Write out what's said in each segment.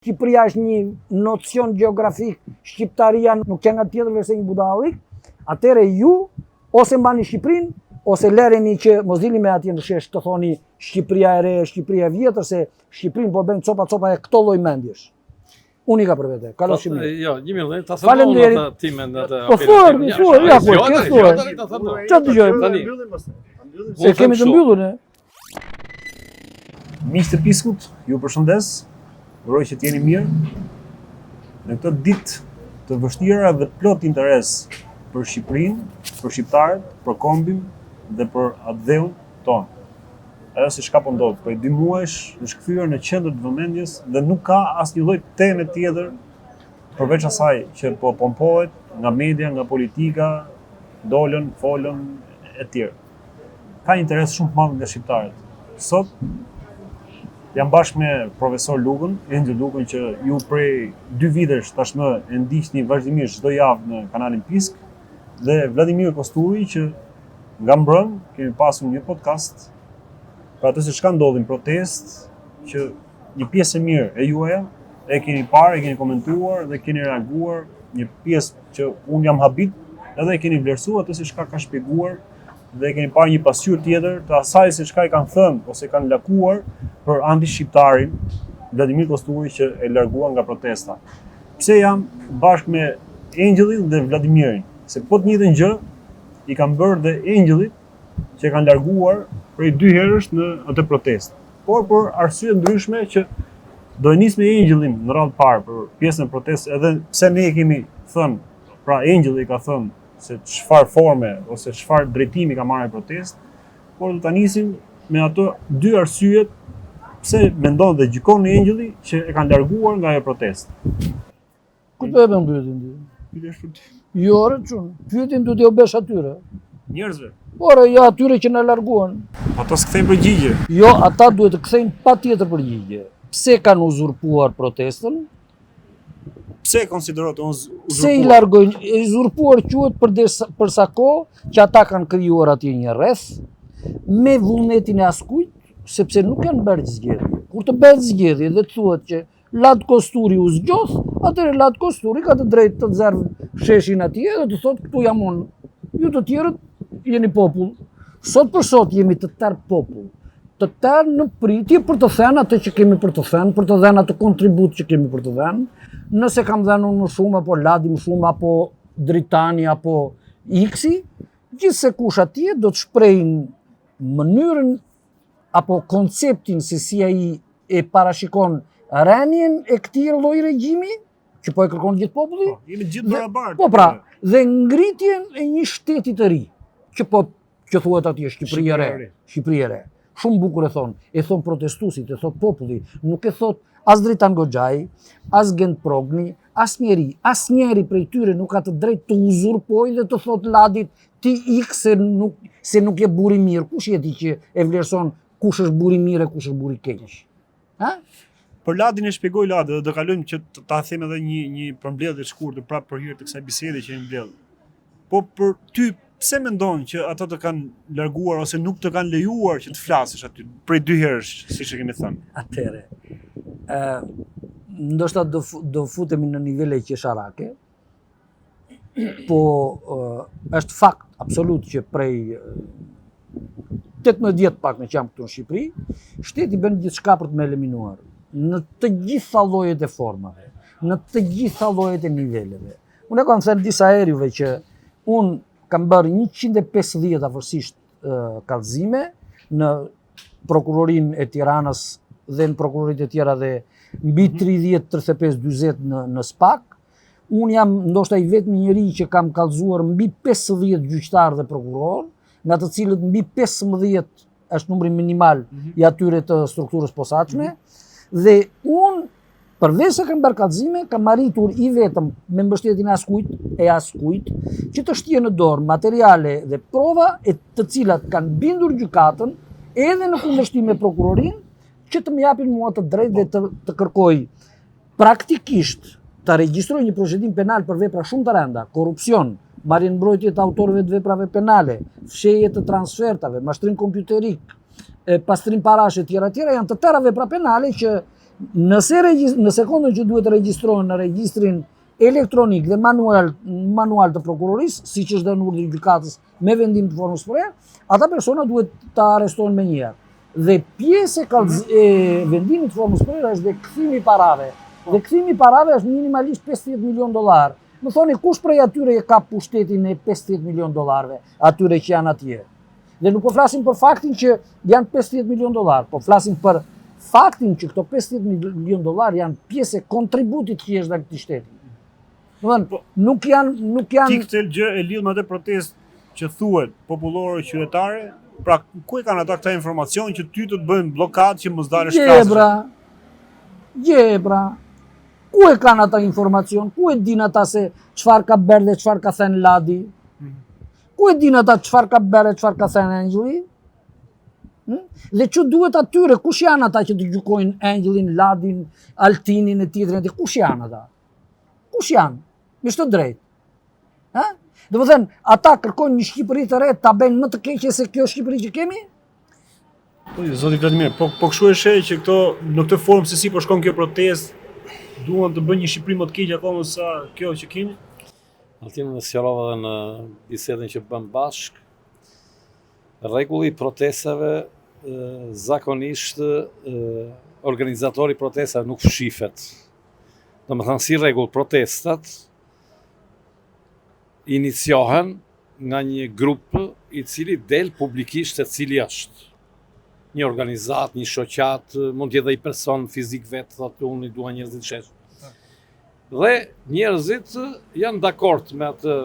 Shqipëria është një nocion geografik, shqiptaria nuk ka nga tjetër veçse një budallik, atëre ju ose mbani Shqipërinë, ose lereni që mos dilni me atje në shesh të thoni Shqipëria e re, Shqipëria e vjetër, se Shqipërinë po bën copa e këto lloj mendjesh. Unë ka për vete, kalo shimi. Jo, gjimi, ta thëmë unë atë timen atë. Po thuaj, ja po, ke thuaj. Çfarë dëgjojmë tani? Se kemi të mbyllur ne. Miq të Piskut, ju përshëndes. Uroj që t'jeni mirë. Në këtë ditë të vështira dhe plot interes për Shqipërinë, për shqiptarët, për kombin dhe për atë tonë. Ajo se çka po ndodh, prej 2 muajsh është kthyer në qendër të vëmendjes dhe nuk ka asnjë lloj teme tjetër përveç asaj që po pompohet nga media, nga politika, folën e tjerë. Ka interes shumë të madh nga shqiptarët. Sot jam bashkë me profesor Lukën, Angel Lukën, që ju prej 2 vitesh tashmë e ndiqni vazhdimisht çdo javë në kanalin Pisk, dhe Vladimir Kosturi, që nga mbrëm kemi pasur një podcast për atë se çka ndodhin protest, që një pjesë e mirë e juaja e keni parë, e keni komentuar dhe keni reaguar, një pjesë që unë jam habit, edhe e keni vlerësuar atë se çka ka shpjeguar dhe keni parë një pasqyrë tjetër të asaj se çka i kanë thënë ose kanë lakuar për anti-shqiptarin Vladimir Kosturi që e largua nga protesta. Pse jam bashkë me Angelin dhe Vladimirin? Se po të njëjtën gjë i kanë bërë dhe Angelit që e kanë larguar prej 2 herësh në atë protestë. Por për arsye ndryshme që do e nis me Angelin në radhë parë për pjesën e protestës, edhe pse ne e kemi thënë, pra Angeli ka thënë se çfarë forme ose çfarë drejtimi ka marrë protestë, por do ta nisim me ato 2 arsyet pse mendon dhe gjykon Angeli që e kanë larguar nga ajo protestë. Ku do e bën pyetjen ti? Jo, çun. Pyetjen do t'ju bësh atyre. Njerëzve. Por ja atyre që na larguan. Ato s'kthejnë përgjigje. Jo, ata duhet të kthejnë patjetër përgjigje. Pse kanë uzurpuar protestën? Pse konsiderohet uzurpuar? Pse i largojnë? Uzurpuar quhet për sa kohë që ata kanë krijuar atje një rreth me vullnetin e askujt, sepse nuk kanë bërë zgjedhje. Kur të bëhet zgjedhje dhe të thuhet që Lat Kosturi u zgjoth, atëherë Lat Kosturi ka të drejtë të nxjerrë sheshin atje dhe të thotë këtu jam unë. Ju të tjerët jeni popull. Sot për sot jemi të tërë popull. Të tërë në pritje për të thënë atë që kemi për të thënë, për të dhënë atë kontribut që kemi për të dhënë. Nëse kam dhënë unë më shumë, apo Ladi më shumë, apo Dritani, apo Iksi, gjithse kush atje do të shprejnë mënyrën apo konceptin se si ai e parashikon rënien e këtij lloji regjimi, që po e kërkon gjithë populli. Jemi gjithë barabartë. Po pra, dhe ngritjen e një shteti të ri, që thuhet atje Shqipëri e re. Shumë bukur e thon protestuesit, e thot populli, nuk e thot as Dritan Goxhai, as Gent Progni, asnjëri prej tyre nuk ka të drejtë të uzurpojë dhe të thot Ladit ti ik se nuk je buri mirë. Kush je ti që e vlerëson kush është buri mirë e kush është buri keq? Ha? Për Ladin e shpjegoj Ladi, dhe do kalojmë që ta them edhe një përmbledhje të shkurtër prapë për hir të kësaj bisede që e mbledh. Po për ty, pse mendon që ata të kanë larguar ose nuk të kanë lejuar që të flasësh aty prej 2 herësh, siç e kemi thënë? Atëre. Ndoshta do futemi në nivele qesharake. Po është fakt absolut që prej 18 vjet pak në që jam këtu në Shqipëri, shteti bën gjithçka për të më eliminuar. Në të gjitha llojet e formave, në të gjitha llojet e niveleve. Unë kam thënë disa herëve që unë kam bërë 150 afërsisht kallëzime në prokurorinë e Tiranës dhe në prokuroritë e tjera dhe mbi 30, 35, 40 në SPAK. Unë jam ndoshta i vetmi njeri që kam kallëzuar mbi 50 gjyqtarë dhe prokurorë, nga të cilët mbi 15 është numri minimal i atyre të strukturës posaçme. Dhe unë, përveç se kam bërë kallëzime, kam arritur i vetëm me mbështetjen e askujt, që të shtje në dorë materiale dhe prova e të cilat kanë bindur gjykatën edhe në kundërshtim me prokurorinë, që të më japin mua të drejtë dhe të kërkoj praktikisht të regjistroj një procedim penal për vepra shumë të rënda, korrupsion, marrje në mbrojtje të autorëve të veprave penale, fshehje të transfertave, mashtrim kompjuterik, pastrim parash e tjera janë të tëra vepra penale që Në sekondën që duhet të regjistrohen në regjistrin elektronik dhe manual të prokurorisë, siç është dhënë urdhri gjykatës me vendim të formës përre, ata persona duhet të arrestohen me njëherë. Dhe pjesë e vendimit të formës përre është dhe kthimi i parave. Dhe kthimi i parave është minimalisht $50 milion. Më thoni, kush prej atyre e ka pushtetin e $50 milion atyre që janë atje? Dhe nuk po flasim për faktin që janë $50 milion, po flasim për faktin që këto $50 milion janë pjesë e kontributit që është dhe këtij shteti. Nuk janë... Ti këtë gjë e lidh me atë protestë që thuhet popullore qytetare, pra ku e kanë ata këta informacion që ty të të bëjnë blokadë që mos dalësh klasës? Gjebra. Ku e kanë ata informacion? Ku e din ata se çfarë ka bërë dhe çfarë ka thënë Ladi? Ku e din ata çfarë ka bërë dhe çfarë ka thënë Angeli? Dhe që duhet atyre, kush janë ata që të gjykojnë Angelin, Ladin, Altinin e tjetrin, kush janë ata? Kush janë? Me shtë drejt. Dhe më thënë, ata kërkojnë një Shqipëri të re, ta bëjnë më të keqe se kjo Shqipëri që kemi? Zoti Vladimir, po kështu e sheh që këto në këtë formë se si po shkon kjo protestë, duan të bëjnë një Shqipëri më të keqe akoma sa kjo që kemi? Altin më sqarova edhe në bisedën që bëm bashk, rregulli i protestave zakonisht organizatori protestave nuk fshifet. Domethënë si rregull protestat iniciohen nga një grup i cili del publikisht se cili është. Një organizat, një shoqat, mund t'jetë dhe i person fizik vetë, thotë unë i dua njerëzit shesh. Dhe njerëzit janë dakord me atë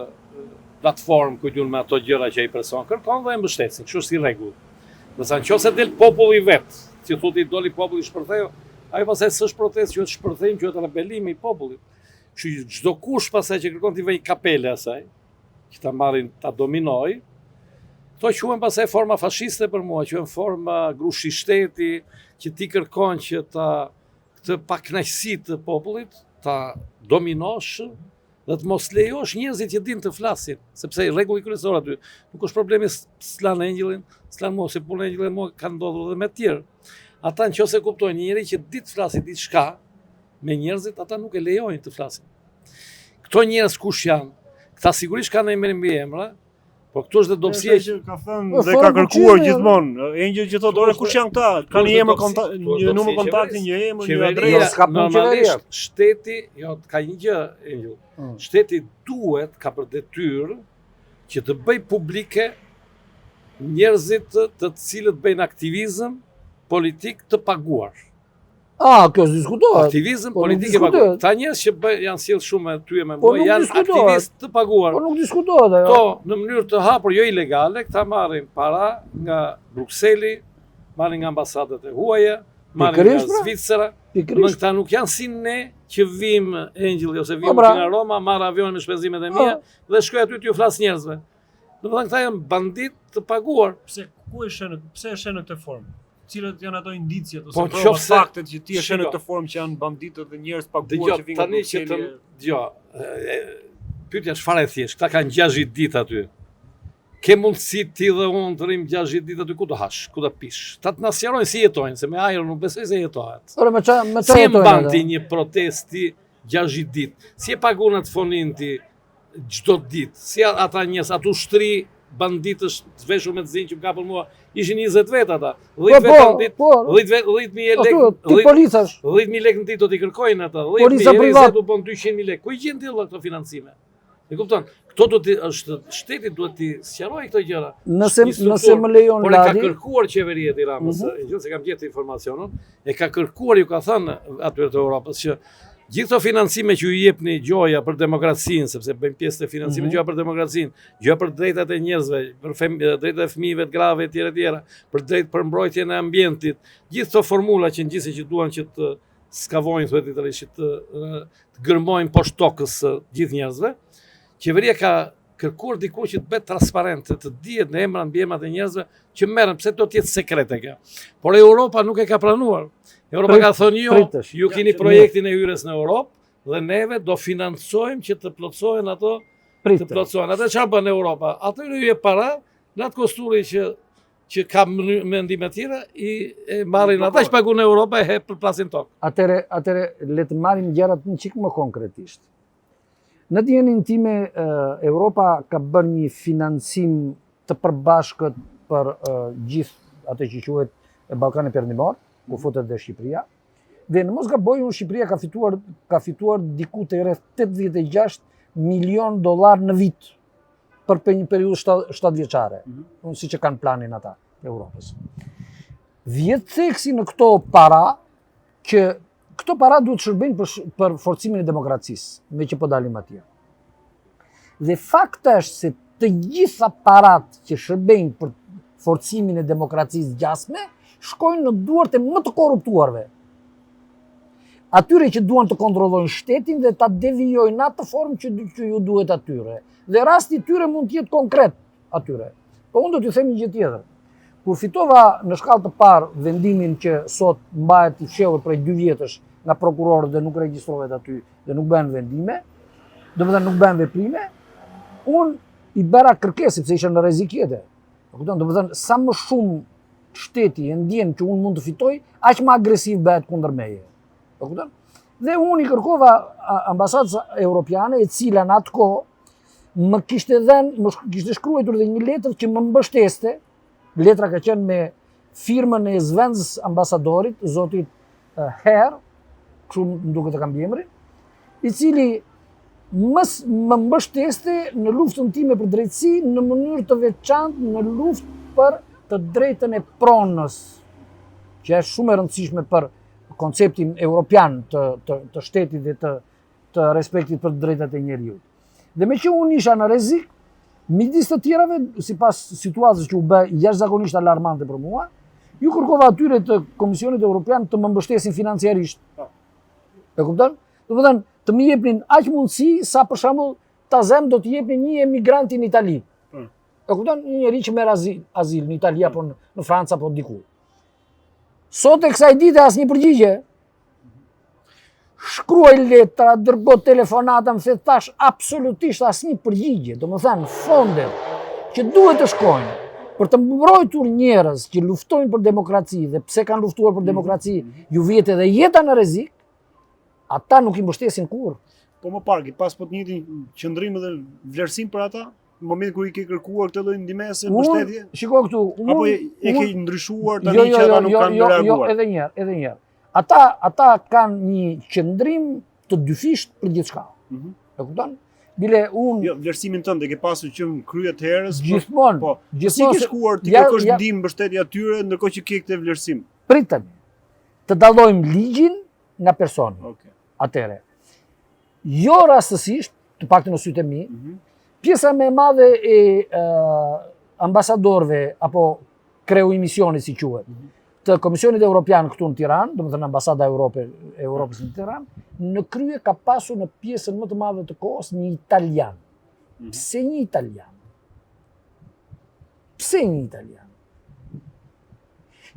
platformë kujtun me ato gjëra që ai person kërkon dhe e mbështesin. Kështu është si rregull. Nëse nëse del populli vet, si thotë i doli populli shpërtheu, ai pastaj s'është protestë, quhet shpërthim, quhet rebelim i popullit. Kështu çdo kush pastaj që kërkon t'i vëj kapele asaj, që ta marrin, ta dominoj, to quhen pastaj forma fashiste për mua, quhen forma grushi shteti, që ti kërkon që këtë pakënaqësi të popullit ta dominosh dhe të mos lejosh njerëzit që din të flasin, sepse rregulli kryesor aty nuk është problemi s'lan Angelin, s'lan mua, se punë Angelin mua ka ndodhur edhe me të tjerë. Ata nëse kuptojnë një njeri që di të flasë diçka me njerëzit, ata nuk e lejojnë të flasin. Këto njerëz kush janë? Këta sigurisht kanë emrin mbi emra, por këtu është dhe dobësia që ka thënë dhe ka kërkuar gjithmonë. Angel që thotë, "Ore kush janë këta? Kanë një emër kontakt, një numër kontakti, një emër, një adresë." Normalisht shteti, jo, ka një gjë, Angel. Shteti duhet, ka për detyrë që të bëj publike njerëzit të cilët bëjnë aktivizëm politik të paguar. Kjo s'diskutohet. Aktivizëm politik e paguar. Ta njerëz që janë sjell shumë ty e me mua, janë aktivistë të paguar. Po nuk diskutohet ajo. To në mënyrë të hapur, jo ilegale, këta marrin para nga Brukseli, marrin nga ambasadat e huaja, marrin nga Zvicera. Në këta nuk janë si ne që vim Angeli ose vim nga Roma, marr avionin me shpenzimet e mia dhe shkoj aty t'ju flas njerëzve. Domethënë këta janë bandit të paguar. Pse e sheh në këtë formë? Cilat janë ato indiciat ose provat faktet që ti e sheh në këtë formë që janë banditët dhe njerëz paguar që vinë nga Brukseli? Pyetja çfarë e thjesht, këta kanë 60 ditë aty. Ke mundësi ti dhe unë të rrim 60 ditë aty, ku të hash, ku të pish. Ta të na sqarojnë si jetojnë, se me ajër nuk besoj se jetohet. Si e mban ti një protesti 60 ditë? Si e paguan atë fonin ti çdo ditë? Si ata njerëz, ato ushtri banditësh të veshur me të zinj që më kapën mua, ishin 20 vet ata. 10 vet, 10.000 lekë. Ti policash. 10.000 lekë në ditë do t'i kërkojnë ata. 10.000 lekë u bën 200.000 lekë. Ku i gjen ti këto financime? E kupton? Këto shteti duhet t'i sqarojë këto gjëra. Nëse më lejon Ladi. Por e ka kërkuar qeveria e Tiranës, se kam gjetë informacionin, e ka kërkuar, ju ka thënë atyre të Europës që gjithë këto financime që ju jepni Gjoja për demokracinë, sepse bëjmë pjesë të financimit Gjoja për demokracinë, Gjoja për drejtat e njerëzve, për drejtat e fëmijëve të grave etj, për drejt për mbrojtjen e ambientit, gjithë këto formula që ngjise që duan që të skavojnë thotë italisht, të gërmojnë poshtë tokës gjithë njerëzve. Qeveria ka kërkuar diku që të bëhet transparente, të dihet në emra mbi emrat e njerëzve që merren, pse do të jetë sekrete kjo. Por Europa nuk e ka pranuar. Europa ka thënë jo, ju keni projektin e hyrjes në Europë dhe neve do financojmë që të plotësohen ato, të plotësohen. Atë çfarë bën Europa? Atë ju jep para, në atë kostulli që që ka mendime tjera, e marrin ata që pagun në Europa e hep për plasin tokë. Atëre le të marrim gjërat një çik më konkretisht. Në dijenin time, Europa ka bërë një financim të përbashkët për gjithë atë që quhet Ballkani Perëndimor, ku futet dhe Shqipëria. Dhe në mos gaboj, Shqipëria ka fituar diku te rreth 86 milion dollar në vit për një periudhë 7 vjeçare, siç e kanë planin ata e Europës. Vjet theksi në këto para që këto para duhet shërbejnë për forcimin e demokracisë, me që po dalim atje. Dhe fakti është se të gjitha parat që shërbejnë për forcimin e demokracisë gjasme shkojnë në duart e më të korruptuarve. Atyre që duan të kontrollojnë shtetin dhe ta devijojnë në atë formë që ju duhet atyre. Dhe rasti tyre mund të jetë konkret atyre. Po unë do t'ju them një gjë tjetër. Kur fitova në shkallë të parë vendimin që sot mbahet i fshehur prej 2 vjetësh nga prokurorët dhe nuk regjistrohet aty dhe nuk bëhen vendime, domethënë nuk bëhen veprime, unë i bëra kërkesë sepse isha në rrezik jetë. Domethënë sa më shumë shteti e ndjen që unë mund të fitoj, aq më agresiv bëhet kundër meje. Dhe unë i kërkova ambasadës europiane, e cila në atë kohë më kishte shkruar dhe një letër që më mbështeste. Letra ka qenë me firmën e zvendzës ambasadorit, zotit Herr, kështu më duket e kam emrin, i cili më mbështeste në luftën time për drejtësi në mënyrë të veçantë në luftë për të drejtën e pronës, që është shumë e rëndësishme për konceptin europian të shtetit dhe të respektit për drejtat e njeriut. Dhe me që unë isha në rrezik, midis të tjerave, sipas situatës që u bë jashtëzakonisht alarmante për mua, ju kërkova atyre të Komisionit Evropian të më mbështesin financiarisht. E kupton? Domethënë, të më jepnin aq mundësi sa për shembull Tazem do të jepnin një emigrant në Itali. E kupton? Një njerëz që merr azil në Itali apo në Francë apo diku. Sot e kësaj dite asnjë përgjigje. Shkruaj letra, dërgoj telefonata, më thash absolutisht asnjë përgjigje. Domethënë fondet që duhet të shkojnë për të mbrojtur njerëz që luftojnë për demokraci dhe pse kanë luftuar për demokraci, ju vjet edhe jeta në rrezik, ata nuk i mbështesin kurrë. Po më parë, pas po të njëjtin qëndrim dhe vlerësim për ata, në momentin kur i ke kërkuar këtë lloj ndihmëse, mbështetje? Shiko këtu, apo e ke ndryshuar tani që ata nuk kanë reaguar? Jo, edhe një herë. Ata kanë një qëndrim të dyfisht për gjithçka. E kupton? Bile unë... Jo, vlerësimin tënd e ke pasur që më kryet herës? Gjithmonë. Po, si ke shkuar ti kërkosh ndihmë mbështetje atyre ndërkohë që ke këtë vlerësim? Pritemi. Të dallojmë ligjin nga personi. Okej. Atëre. Jo rastësisht, të paktën në sytë e mi, pjesa më e madhe e ambasadorëve apo kreu i misionit si quhet, të Komisionit Evropian këtu në Tiranë, domethënë ambasada Europës në Tiranë, në krye ka pasur në pjesën më të madhe të kohës një italian. Pse një italian? Pse një italian?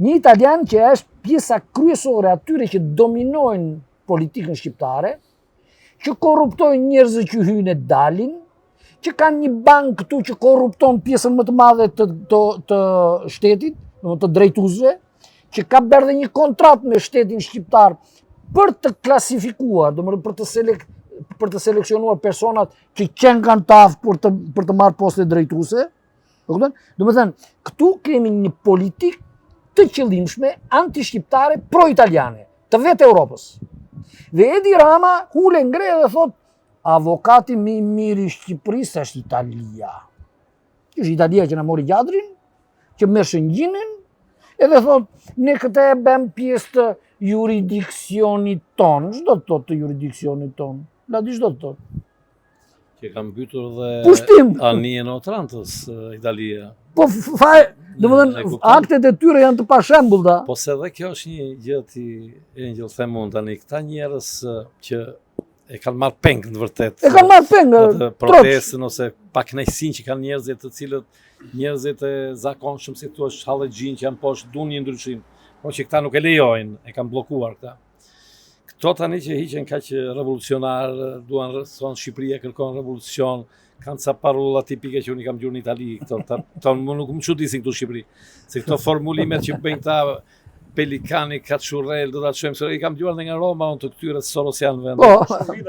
Një italian që është pjesa kryesore atyre që dominojnë politikën shqiptare, që korruptojnë njerëzit që hyjnë e dalin, që kanë një bankë këtu që korrupton pjesën më të madhe të shtetit, të drejtuesve, që ka bërë dhe një kontratë me shtetin shqiptar për të klasifikuar, për të seleksionuar personat që qenë kanë tafë për të marrë poste drejtuese. Domethënë, këtu kemi një politikë të qëllimshme anti-shqiptare pro-italiane, të vetë Europës. Dhe Edi Rama hule ngre dhe thot, avokati më i mirë i Shqipërisë është Italia. Është Italia që na mori gjadrin, që merr shëngjinin, edhe thot, ne këtë e bëm pjesë të juridiksionit tonë. Ç'do të thotë të juridiksionit tonë? La di ç'do të thotë? Që kanë mbytur dhe pushtim anien o Trantës, Italia. Po domethënë aktet e tyre janë të pashembullta. Po se edhe kjo është një gjë ti Angel themon tani, këta njerëz që e kanë marrë peng në vërtet. E kanë marrë peng atë protestën ose pakënaqësinë që kanë njerëzit të cilët njerëzit e zakonshëm si thua hallexhin që janë poshtë duan një ndryshim, por që këta nuk e lejojnë, e kanë bllokuar këta. Këto tani që hiqen kaq revolucionar, duan thonë Shqipëria kërkon revolucion, kanë ca parolla tipike që unë i kam gjuar në Itali, këto nuk më çudisin këtu në Shqipëri. Se këto formulimet që bëjnë ta Pelikani, Kaçurrel, do ta çojmë se i kam dëgjuar nga Roma unë të këtyre sorosianëve.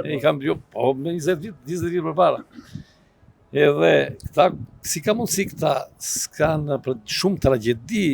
I kam dëgjuar me 20 vjet përpara. Edhe këta si ka mundësi këta s'kanë për shumë tragjedi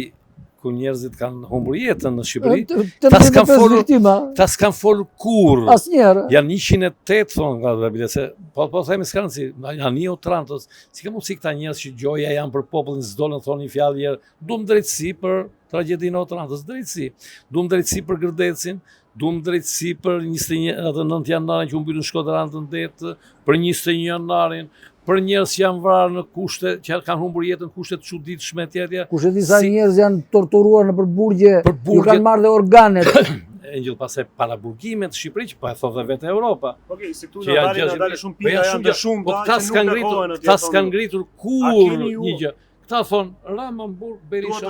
ku njerëzit kanë humbur jetën në Shqipëri. Ta s'kan folur kur. Asnjëherë. Janë 108 thonë nga Biblia se po themi s'kan si janë o Trantos. Si ka mundësi këta njerëz që gjoja janë për popullin s'dolën thonë një fjalë herë, duam drejtësi për tragjedinë o Trantos, drejtësi. Duam drejtësi për Gërdecin, duam drejtësi për 29 janarin që u mbytën Shkodran të ndetë, për 21 janarin, për njerëz që janë vrarë në kushte, që kanë humbur jetën kushte të çuditshme etj. Kushte disa njerëz janë torturuar në përburgje, ju kanë marrë dhe organet. Engjëll pastaj para burgimit të Shqipërisë që po e thotë vetë Europa. Okej, se këtu na dalin shumë pika, janë të shumë po këta s'kan ngritur kur një gjë. Këta thonë Ramamburg, Berisha,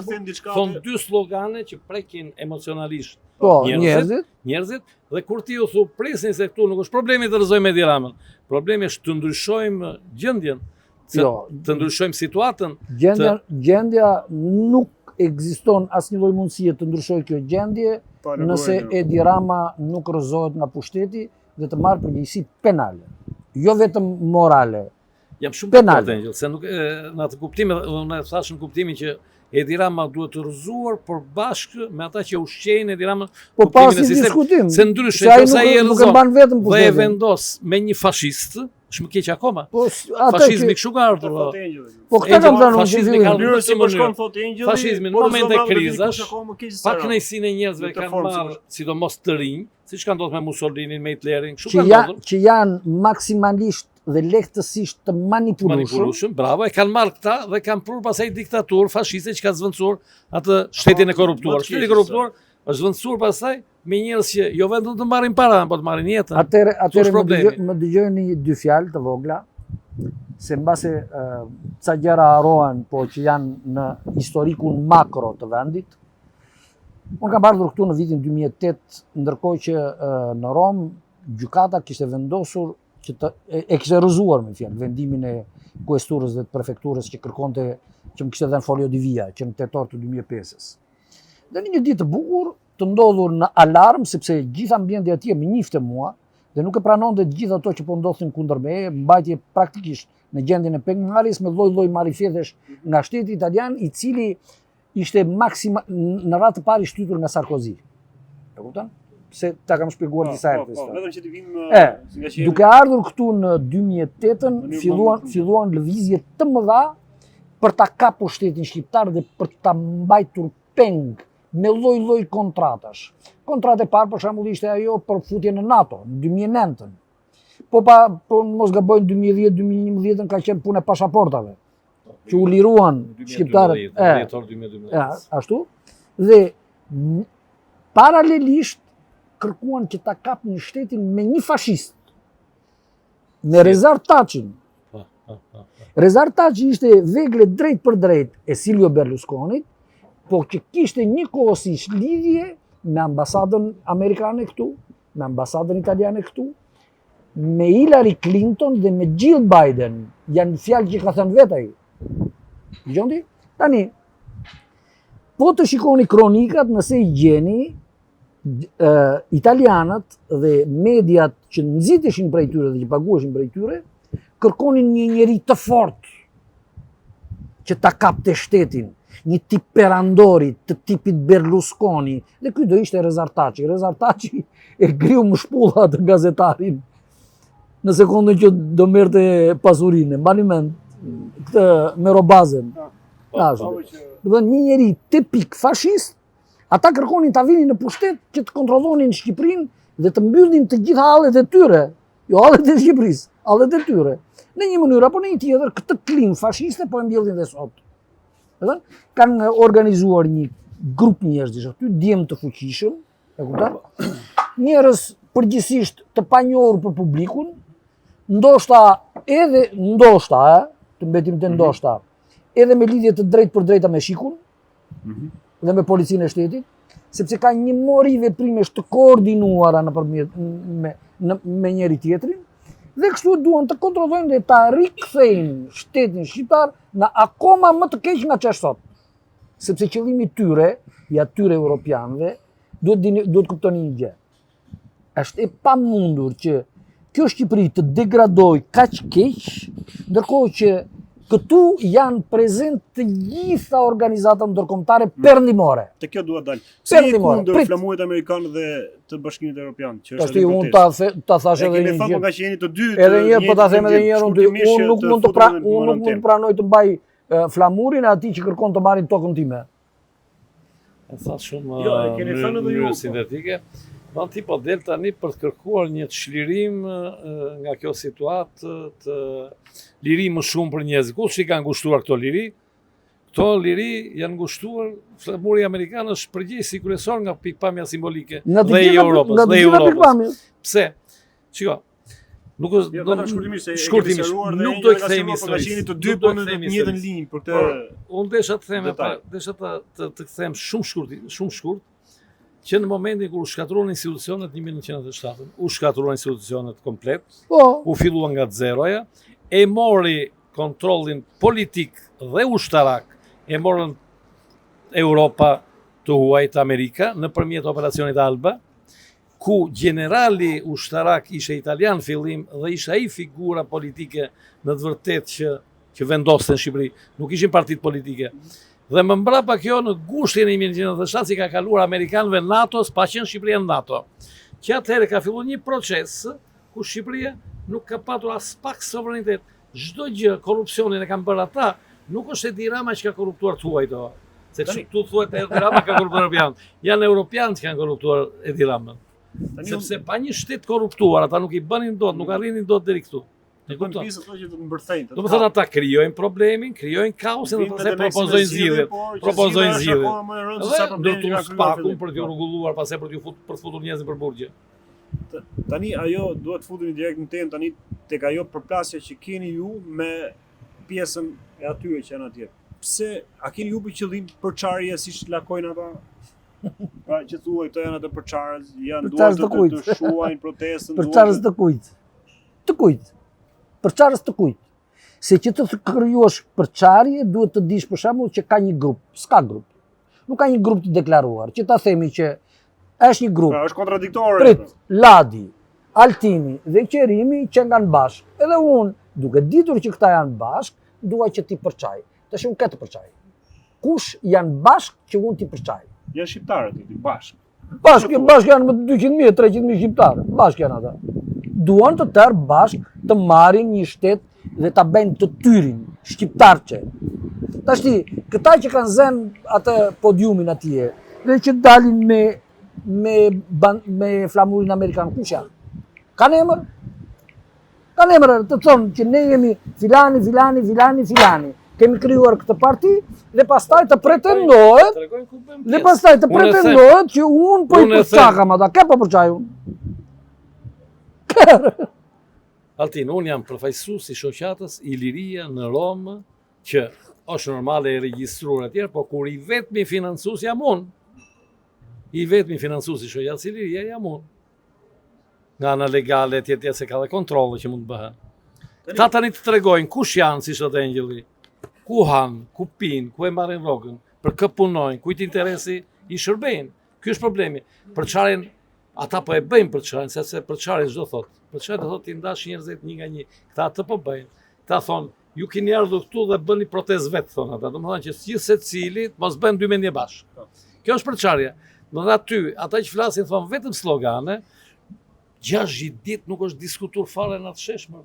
thonë dy slogane që prekin emocionalisht njerëzit, dhe kur ti u thu presni se këtu nuk është problemi të rrëzojmë Edi Ramën, problemi është të ndryshojmë gjendjen, të ndryshojmë situatën. Gjendja nuk ekziston asnjë lloj mundësie të ndryshojë kjo gjendje nëse Edi Rama nuk rrëzohet nga pushteti dhe të marrë përgjegjësi penale, jo vetëm morale. Jam shumë penale, se nuk në atë kuptim, unë thash në kuptimin që Edi Rama duhet të rrëzuar por bashkë me ata që ushqejnë Edi Rama po pas një diskutim, se ndryshe nëse ai nuk e mban vetëm dhe e vendos me një fashist, është më keq akoma. Fashizmi kështu ka ardhur. Po këtë kam thënë fashizmi ka ardhur si po shkon thotë Engjëlli. Fashizmi në momente krizash, pa kënaqësinë e njerëzve kanë marrë, sidomos të rinj, siç ka ndodhur me Mussolinin, me Hitlerin, kështu ka ndodhur. Që janë maksimalisht dhe lehtësisht të manipulueshëm. Bravo, e kanë marrë këta dhe kanë prur pasaj diktaturë fashiste që ka zvendësuar atë shtetin e korruptuar. Shteti i korruptuar është zvendësuar pasaj me njerëz që jo vetëm të marrin para, por të marrin jetën. Atëherë më dëgjoni dy fjalë të vogla, se mbase ca gjëra harohen, po që janë në historikun makro të vendit. Unë kam ardhur këtu në vitin 2008, ndërkohë që në Rom gjykata kishte vendosur e kishte rrëzuar me fjalë vendimin e kuesturës dhe të prefekturës që kërkonte që më kishte dhënë folio di via që në tetor të 2005-s. Dhe një ditë të bukur të ndodhur në alarm sepse gjithë ambienti atje më njifte mua dhe nuk e pranonte të gjithë ato që po ndodhin kundër me, mbajtje praktikisht në gjendjen e pengmarrjes me lloj-lloj marifetesh nga shteti italian i cili ishte në radhë të parë i shtytur nga Sarkozy. E kupton? Se ta kam shpjeguar disa herë. Vetëm që të vim duke ardhur këtu në 2008-ën, filluan lëvizje të mëdha për ta kapur shtetin shqiptar dhe për ta mbajtur peng me lloj-lloj kontratash. Kontrata e parë për shembull ishte ajo për futjen në NATO në 2009-ën. Po mos gabojnë 2010-2011-ën ka qenë punë e pasaportave. Që u liruan shqiptarët. Ashtu. Dhe paralelisht kërkuan që ta kapnin shtetin me një fashist, me Rezar Taçin. Rezar Taçi ishte vegle drejt për drejt e Silvio Berlusconit, po që kishte një kohësisht lidhje me ambasadën amerikane këtu, me ambasadën italiane këtu, me Hillary Clinton dhe me Jill Biden. Janë fjalë që ka thënë vetë ai. Dëgjoni? Tani, po të shikoni kronikat nëse i gjeni italianët dhe mediat që nxiteshin prej tyre dhe që paguheshin prej tyre, kërkonin një njeri të fortë që ta kapte shtetin, një tip perandori të tipit Berlusconi, dhe ky do ishte Rezar Taçi. Rezar Taçi e griu më shpulla të gazetarin në sekondën që do merrte pasurinë. Mbani mend këtë me robazën. Do një njeri tipik fashist. Ata kërkonin ta vinin në pushtet që të kontrollonin Shqipërinë dhe të mbyllnin të gjitha hallet e tyre, jo hallet e Shqipërisë, hallet e tyre. Në një mënyrë apo në një tjetër, këtë klim fashiste po e mbjellin dhe sot. Kanë organizuar një grup njerëzish aty, djem të fuqishëm, e kupton? Njerëz përgjithsisht të panjohur për publikun, ndoshta, të mbetim të ndoshta, edhe me lidhje të drejtë për drejta me shikun, dhe me policinë e shtetit, sepse ka një mori veprimesh të koordinuara me njëri tjetrin, dhe kështu duan të kontrollojnë dhe ta rikthejnë shtetin shqiptar në akoma më të keq nga ç'është sot. Sepse qëllimi tyre, i atyre europianëve, duhet kuptoni një gjë. Është e pamundur që kjo Shqipëri të degradoj kaq keq, ndërkohë që këtu janë prezent të gjitha organizatat ndërkombëtare perëndimore. Te kjo dua dal. Si i kundër flamurit amerikan dhe të Bashkimit Evropian, që është unë ta thash edhe një gjë. Nga që jeni të dy. Edhe një po ta them edhe një herë, unë nuk mund të pranoj të mbaj flamurin e atij që kërkon të marrin tokën time. E tha shumë mënyrë sintetike. Në ti po del tani për të kërkuar një çlirim nga kjo situatë të liri më shumë për njerëz. Kush i kanë ngushtuar këto liri? Këto liri janë ngushtuar, flamuri amerikan është përgjegjësi kryesor nga pikpamja simbolike dhe i Europës. Pse? Shiko, nuk shkurtimisht, nuk do të kthehemi historisë. Të dy po në të njëjtën linjë për këtë. Unë desha të them, desha të kthem shumë shkurt, që në momentin kur u shkatruan institucionet 1997, u shkatruan institucionet komplet, u fillua nga zeroja, e mori kontrollin politik dhe ushtarak, e morën Europa të huajt Amerika nëpërmjet operacionit Alba, ku generali ushtarak ishte italian fillim dhe ishte ai figura politike në të vërtetë që vendoste në Shqipëri, nuk ishin partitë politike. Dhe më mbrapa kjo në gushtin e 1997 si ka kaluar Amerikanëve NATO-s, pa qenë Shqipëria në NATO. Që atëherë ka filluar një proces ku Shqipëria nuk ka patur as pak sovranitet. Çdo gjë, korrupsionin e kanë bërë ata, nuk është Edi Rama që ka korruptuar tuaj do. Se tu thuhet Edi Rama ka korruptuar europianët. Janë europianët që kanë korruptuar Edi Ramën. Sepse pa një shtet korruptuar, ata nuk i bënin dot, nuk arrinin dot deri këtu. Në konfisë ato që të mbërthejnë. Do të thonë ata krijojnë problemin, krijojnë kaosin dhe pastaj propozojnë zgjidhje. Dhe ndërtuan spakun për t'u rregulluar, pastaj për të futur njerëzit për burgje. Tani ajo duhet të futemi direkt në temë tani tek ajo përplasje që keni ju me pjesën e atyre që janë atje. Pse a keni ju për qëllim përçarje siç lakojnë ata? Pra që thuaj këto janë ato përçarës, janë duan të shuajnë protestën, përçarës të kujt? Të kujt? Përçarës të kujt? Se që të krijosh përçarje duhet të dish për shembull që ka një grup, s'ka grup. Nuk ka një grup të deklaruar, që ta themi që është një grup. Pra është kontradiktore. Prit, Ladi, Altini dhe Qerimi që kanë bashkë. Edhe unë, duke ditur që këta janë bashkë, dua që ti përçaj. Tash unë këtë përçaj. Kush janë bashkë që unë ti përçaj? Janë shqiptarët ti bashkë. Bashkë janë më 200.000, 300.000 shqiptarë. Bashkë janë ata. Duan të tërë bashkë të marrin një shtet dhe ta bëjnë të tyrin, shqiptarçe. Tashti, këta që kanë zënë atë podiumin atje, dhe që dalin me flamurin amerikan, kush janë? Kanë emër? Kanë emër të thonë që ne jemi filani. Kemi krijuar këtë parti dhe pastaj të pretendohet që unë po i përçakam ata. Ke po përçaj unë? Altin, unë jam përfaqësues i shoqatës Iliria në Romë, që është normale e regjistruar atje, po kur i vetmi financues jam unë. I vetmi financues i shoqatës Iliria jam unë. Nga ana legale etj se ka dhe kontrolle që mund të bëhen. Ta tani të tregojnë kush janë, si thotë Engjëlli. Ku hanë, ku pinë, ku e marrin rrogën, për kë punojnë, kujt interesi i shërbejnë. Ky është problemi. Përçarjen ata po e bëjnë përçarjen, sepse përçarja çdo thotë. Përçarja do thotë ti ndash njerëzit një nga një. Këta atë po bëjnë. Këta thonë, ju keni ardhur këtu dhe bëni protestë vetë, thonë ata. Domethënë që gjithë secili mos bën dy mendje bashkë. Kjo është përçarja. Domethënë aty, ata që flasin thonë vetëm slogane, 6 ditë nuk është diskutuar fare në atë sheshme.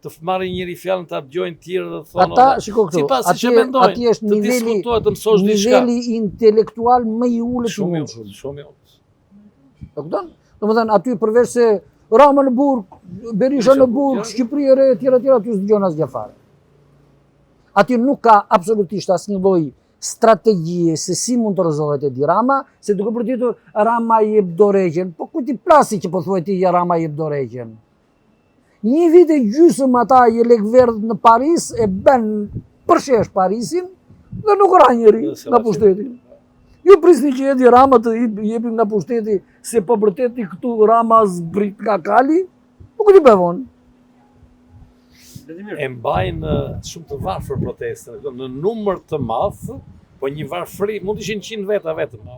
Të marrin njëri fjalën ta dëgjojnë tjerë dhe thonë. Ata shiko këtu. Atje është niveli intelektual më i ulët i mundshëm. Shumë i ulët. E kupton? Domethënë aty përveç se Rama në burg, Berisha në burg, Shqipëri e re etj aty s'dëgjon asgjë fare. Aty nuk ka absolutisht asnjë lloj strategjie se si mund të rrezohet Edi Rama, se duke përditur Rama i jep dorëgjën, po kujt i plasi që po thuaj ti Rama i jep dorëgjën? Një vit e gjysmë ata i lek verdh në Paris e bën përshesh Parisin dhe nuk ra njëri në pushtetin. Ju prisni që Edi Rama të jepim nga pushteti se po vërteti këtu Rama zbrit nga kali, nuk t'i bëvon. E mbajnë shumë të varfër protestën, në numër të madh, po një varfëri, mund të ishin 100 veta vetëm.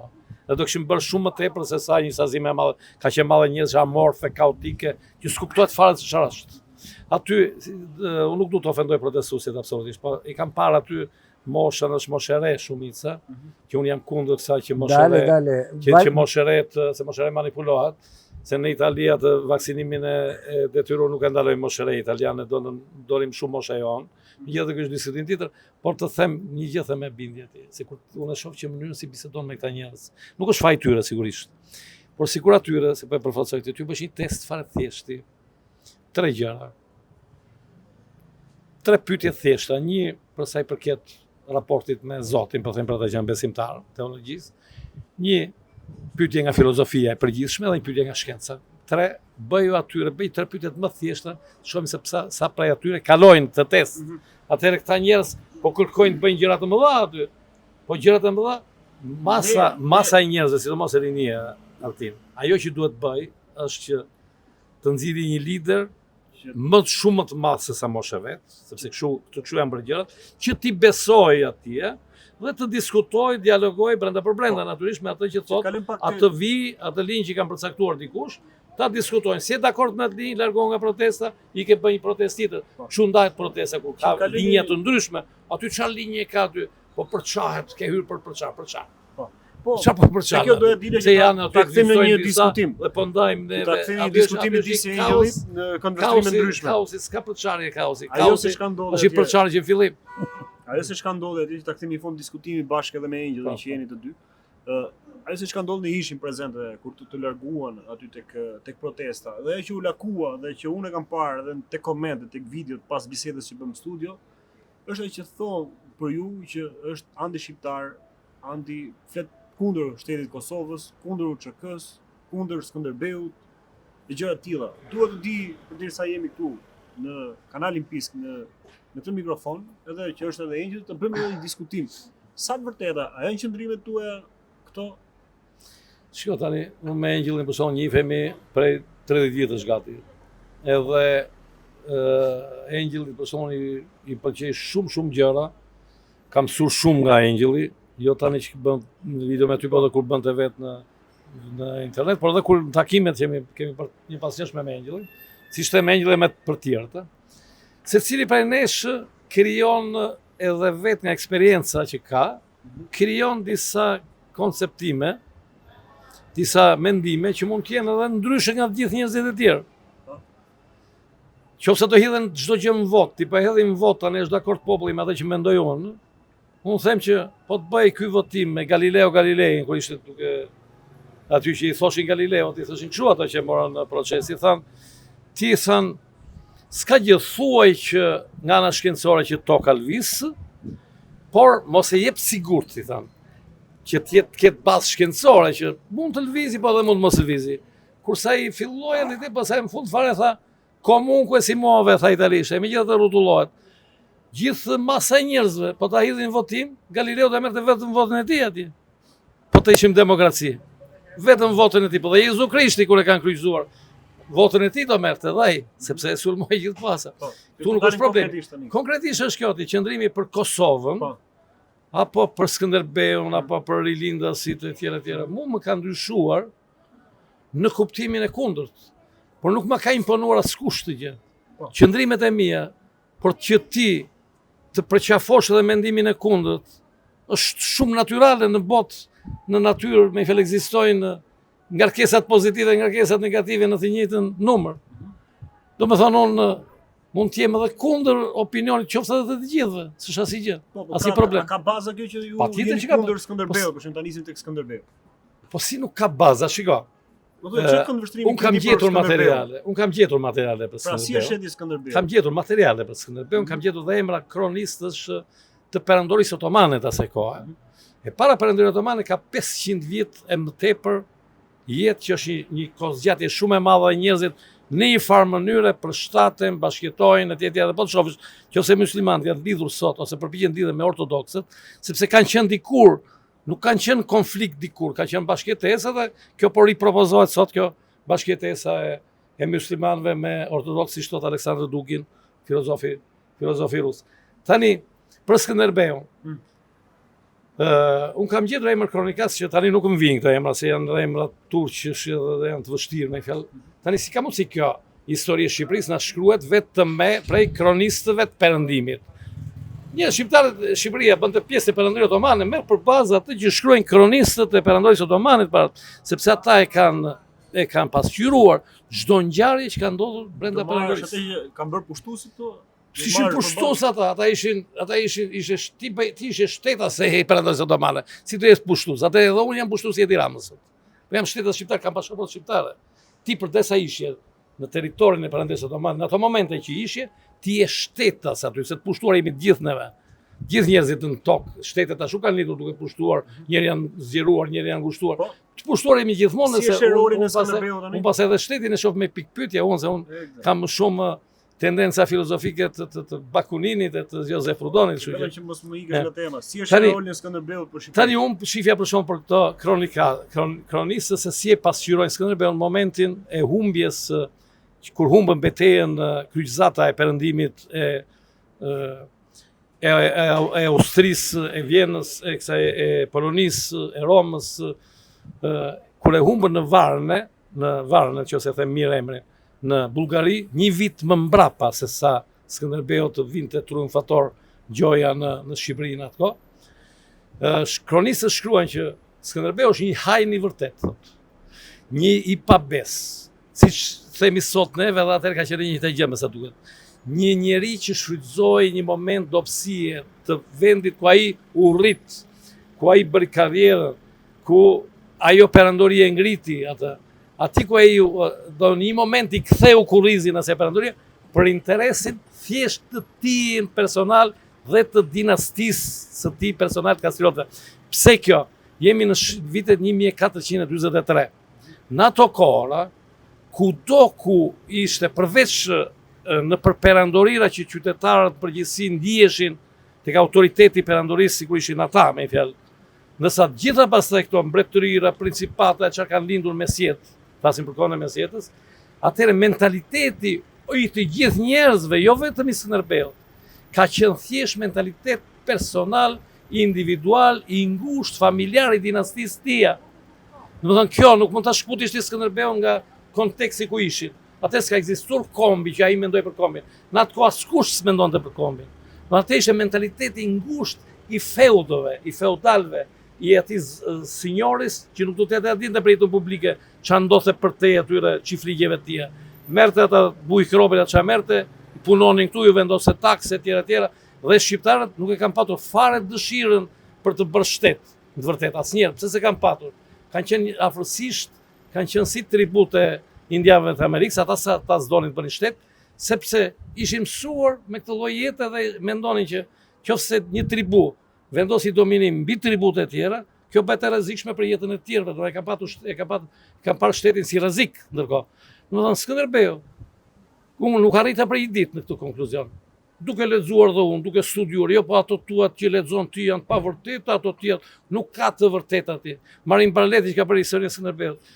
Dhe do kishim bërë shumë më tepër se sa një sazime e madhe, ka që madhe njerëz amorfe, kaotike, që s'kuptohet fare se çfarë është. Aty, unë nuk du të ofendoj protestuesit absolutisht, po i kam parë aty moshën është moshere shumica, që unë jam kundër kësaj që moshere, që mosheret, se moshere manipulohet, se në Italia të vaksinimin e detyrur nuk e ndalojnë moshere italiane, dorim shumë moshe jonë, një gjë dhe kështë diskutim tjetër, por të them një gjë them me bindje atje, se kur unë e shoh që mënyrën si bisedon me këta njerëz, nuk është faj tyre sigurisht, por sikur atyre, se po e përfaqësoj këtë, ty bësh një test fare thjeshti, 3 gjëra. 3 pyetje thjeshta, një për sa i përket raportit me Zotin, po them për ata që janë besimtarë teologjisë, një pyetje nga filozofia e përgjithshme dhe një pyetje nga shkenca. 3 bëj 3 pyetjet më thjeshta, shohim se sa prej atyre kalojnë të test. Atëherë këta njerëz po kërkojnë të bëjnë gjëra të mëdha aty. Po gjëra të mëdha, masa e njerëzve, sidomos e rinia Altin. Ajo që duhet bëj është që të nxirri një lider më shumë të madh se sa moshe vet, sepse kështu janë bërë gjërat, që ti besoj atje dhe të diskutoj, dialogoj brenda për brenda, natyrisht me atë që thotë, atë linjë që kanë përcaktuar dikush, ta diskutojnë. Si e dakord me atë linjë, largohen nga protesta, i ke bën një protestë tjetër. Çu ndahet protesta kur ka linja të ndryshme, aty çfarë linje ka aty? Po përçahet, ke hyrë për çfarë? Po, se kjo do e dile që ta kthejmë në një diskutim. Dhe po ndajmë ne. Ta kthejmë një diskutim i disi Engjëllit në konvertime ndryshme. Kaosi, s'ka përçarje kaosi. Ajo se çka ndodhi. Është i përçarje në fillim. Ajo se çka ndodhi aty që ta kthejmë në fund diskutimi bashkë edhe me Engjëllin që jeni të dy. Ajo se çka ndodhi ne ishim prezente kur të larguan aty tek protesta. Dhe ajo që u lakua dhe që unë kam parë edhe tek komentet, tek videot pas bisedës që bëm në studio, është ajo që thon për ju që është anti-shqiptar, anti-flet kundër shtetit Kosovës, kundër UÇK-s, kundër Skënderbeut, e gjëra të tilla. Duhet të di përderisa jemi këtu në kanalin Pisk në këtë mikrofon, edhe që është edhe Engjëll, të bëjmë një diskutim. Sa të vërteta, a janë qëndrimet tuaja këto? Shiko tani, unë me Engjëllin për shkak njihemi prej 30 vjetësh gati. Edhe Engjëlli për shkak i pëlqej shumë gjëra. Kam mësuar shumë nga Engjëlli. Jo tani që bën video me ty, po edhe kur bënte vetë në internet, por edhe kur në takimet që kemi për një pasjeshme me Engjëllin, si shte me Engjëllin me për tjerët. Secili prej nesh krijon edhe vetë nga eksperienca që ka, krijon disa konceptime, disa mendime që mund të jenë edhe ndryshe nga të gjithë njerëzit e tjerë. Qofse do hidhen çdo gjë në vot, ti po hedhim vot tani është dakord populli me atë që mendoj unë them që po të bëj ky votim me Galileo Galilei, kur ishte duke aty që i thoshin Galileo, ti thoshin kështu ato që morën në proces, ti than, s'ka gjë thuaj që nga ana shkencore që toka lviz, por mos e jep sigurt, ti than, që të ketë bazë shkencore që mund të lvizi, po edhe mund mos lvizi. Kurse ai filloi edhe pastaj në fund fare tha, comunque si muove, tha italisht, e megjithatë rrotullohet. Gjithë masa e njerëzve, po ta hidhin votim, Galileo do merrte vetëm votën e tij atje. Po të ishim demokraci. Vetëm votën e tij, po dhe Jezu Krishti kur e kanë kryqëzuar, votën e tij do merrte edhe ai, sepse e sulmoi gjithë pasa. Tu nuk është problem. Konkretisht është kjo ti qëndrimi për Kosovën, apo për Skënderbeun, apo për rilindasit e tjera. Mu më ka ndryshuar në kuptimin e kundërt, por nuk më ka imponuar askush të gjë. Qëndrimet e mia, por që ti të përqafosh edhe mendimin e kundërt, është shumë natyrale në botë, në natyrë me fjalë ekzistojnë ngarkesat pozitive dhe ngarkesat negative në të njëjtën numër. Do me thonë unë mund të jem edhe kundër opinionit qoftë edhe të gjithëve, s'është asgjë, asnjë problem. Ka baza kjo që ju jeni kundër Skënderbeut, për shembull tani nisim tek Skënderbeu. Po si nuk ka baza, shiko. Unë kam gjetur materiale për Skënderbeu. Pra si është edi Skënderbeu? Kam gjetur materiale për Skënderbeu, kam gjetur dhe emra kronistësh të perandorisë otomane të asaj kohe. E para perandorisë otomane ka 500 vjet e më tepër jetë që është një kozgjatje shumë e madhe e njerëzit në një farë mënyre përshtaten, bashkëjetojnë etj. Dhe po të shohësh, nëse muslimanët janë lidhur sot ose përpiqen të lidhen me ortodoksët, sepse kanë qenë dikur nuk kanë qenë konflikt dikur, ka qenë bashkëtesë dhe kjo po ripropozohet sot kjo bashkëtesa e muslimanëve me ortodoks, si thot Aleksandr Dugin, filozofi rus. Tani për Skënderbeun. Unë kam gjetur emër kronikas që tani nuk më vijnë këto emra, se janë emra turqësh dhe janë të vështirë me fjalë. Tani si ka mundsi kjo histori e Shqipërisë na shkruhet vetëm prej kronistëve të Perëndimit. Një shqiptarët e Shqipëria bën të pjesë e Perandorisë Otomane, merr për bazë atë që shkruajnë kronistët e Perandorisë Otomane, sepse ata e kanë pasqyruar çdo ngjarje që ka ndodhur brenda Perandorisë. Atë që kanë bërë pushtuesit këto. Si ishin pushtues ata ishe shtetas e Perandorisë Otomane. Si të jesh pushtues, atë edhe unë jam pushtues i Tiranës. Po jam shtetas shqiptar, kam pasaportë shqiptare. Ti përdesa ishe në territorin e Perandorisë Otomane, në ato momente që ishe, ti je shtetas aty, se të pushtuar jemi gjithë neve. Gjithë njerëzit në tokë, shtetet ashtu kanë lidhur duke pushtuar, njëri janë zgjeruar, njëri janë ngushtuar. Të pushtuar jemi gjithmonë, se unë pas edhe shtetin e shoh me pikpyetje, se unë kam më shumë tendenca filozofike të Bakuninit e të Josef Rudonit, kështu që mos më ikësh nga tema. Si është roli i Skënderbeut për Shqipërinë? Tani unë shifja për shkak për këto kronistë se si e pasqyrojnë Skënderbeun në momentin e humbjes, kur humbën betejën kryqëzata e Perëndimit e Austrisë, e Vjenës, e Polonisë, e Romës, kur e humbën në Varnë, nëse them mirë emrin, në Bullgari, një vit më mbrapa se sa Skënderbeu të vinte triumfator gjoja në Shqipërinë atko. Kronistët shkruan që Skënderbeu është një hajn i vërtet, thot. Një i pabes, siç themi sot neve, dhe atëherë ka qenë një të gjë me sa duket. Një njeri që shfrytëzoi një moment dobësie të vendit ku ai u rrit, ku ai bëri karrierën, ku ajo perandorie ngriti atë. Ati ku ai do një moment i ktheu kurrizin asaj perandorie për interesin thjesht të tij personal dhe të dinastisë së tij personal kastriotëve. Pse kjo? Jemi në vitet 1443. Në ato kohëra, kudo ku ishte përveç në perandorira që qytetarët përgjithësi ndiheshin tek autoriteti i perandorisë, sikur ishin ata, me fjalë. Ndërsa gjitha pastaj këto mbretërira, principata që kanë lindur mesjet, flasim për kohën e mesjetës, atëherë mentaliteti i të gjithë njerëzve, jo vetëm i Skënderbeut, ka qenë thjesht mentalitet personal, individual, i ngushtë, familjar i dinastisë tia. Domethënë kjo nuk mund ta shkputish ti Skënderbeun nga konteksti ku ishin. Atë s'ka ekzistuar kombi që ai mendoi për kombin. Në atë kohë askush s'mendonte për kombin. Por atë ishte mentaliteti i ngushtë i feudove, i feudalëve, i atij sinjoris që nuk do të dinte për jetën publike ç'a ndodhte për te atyre çifligjeve të tij. Merrte ata bujkropin atë ç'a merrte, punonin këtu, ju vendose takse etj etj, dhe shqiptarët nuk e kanë patur fare dëshirën për të bërë shtet, në të vërtetë asnjëherë, pse se kanë patur. Kanë qenë afërsisht, kanë qenë si tribute indianëve të Amerikës, ata s'donin të bënin shtet, sepse ishin mësuar me këtë lloj jete dhe mendonin që nëse një tribu vendosi dominim mbi tribute të tjera, kjo bëhet e rrezikshme për jetën e tjerëve, do kanë parë shtetin si rrezik ndërkohë. Domethënë Skënderbeu, unë nuk arrita për një ditë në këtë konkluzion. Duke lexuar dhe unë, duke studiuar, jo po ato tuat që lexon ti janë pa vërtetë, ato tjetër nuk ka të vërtetë aty. Marin Barleti që ka bërë historinë e Skënderbeut,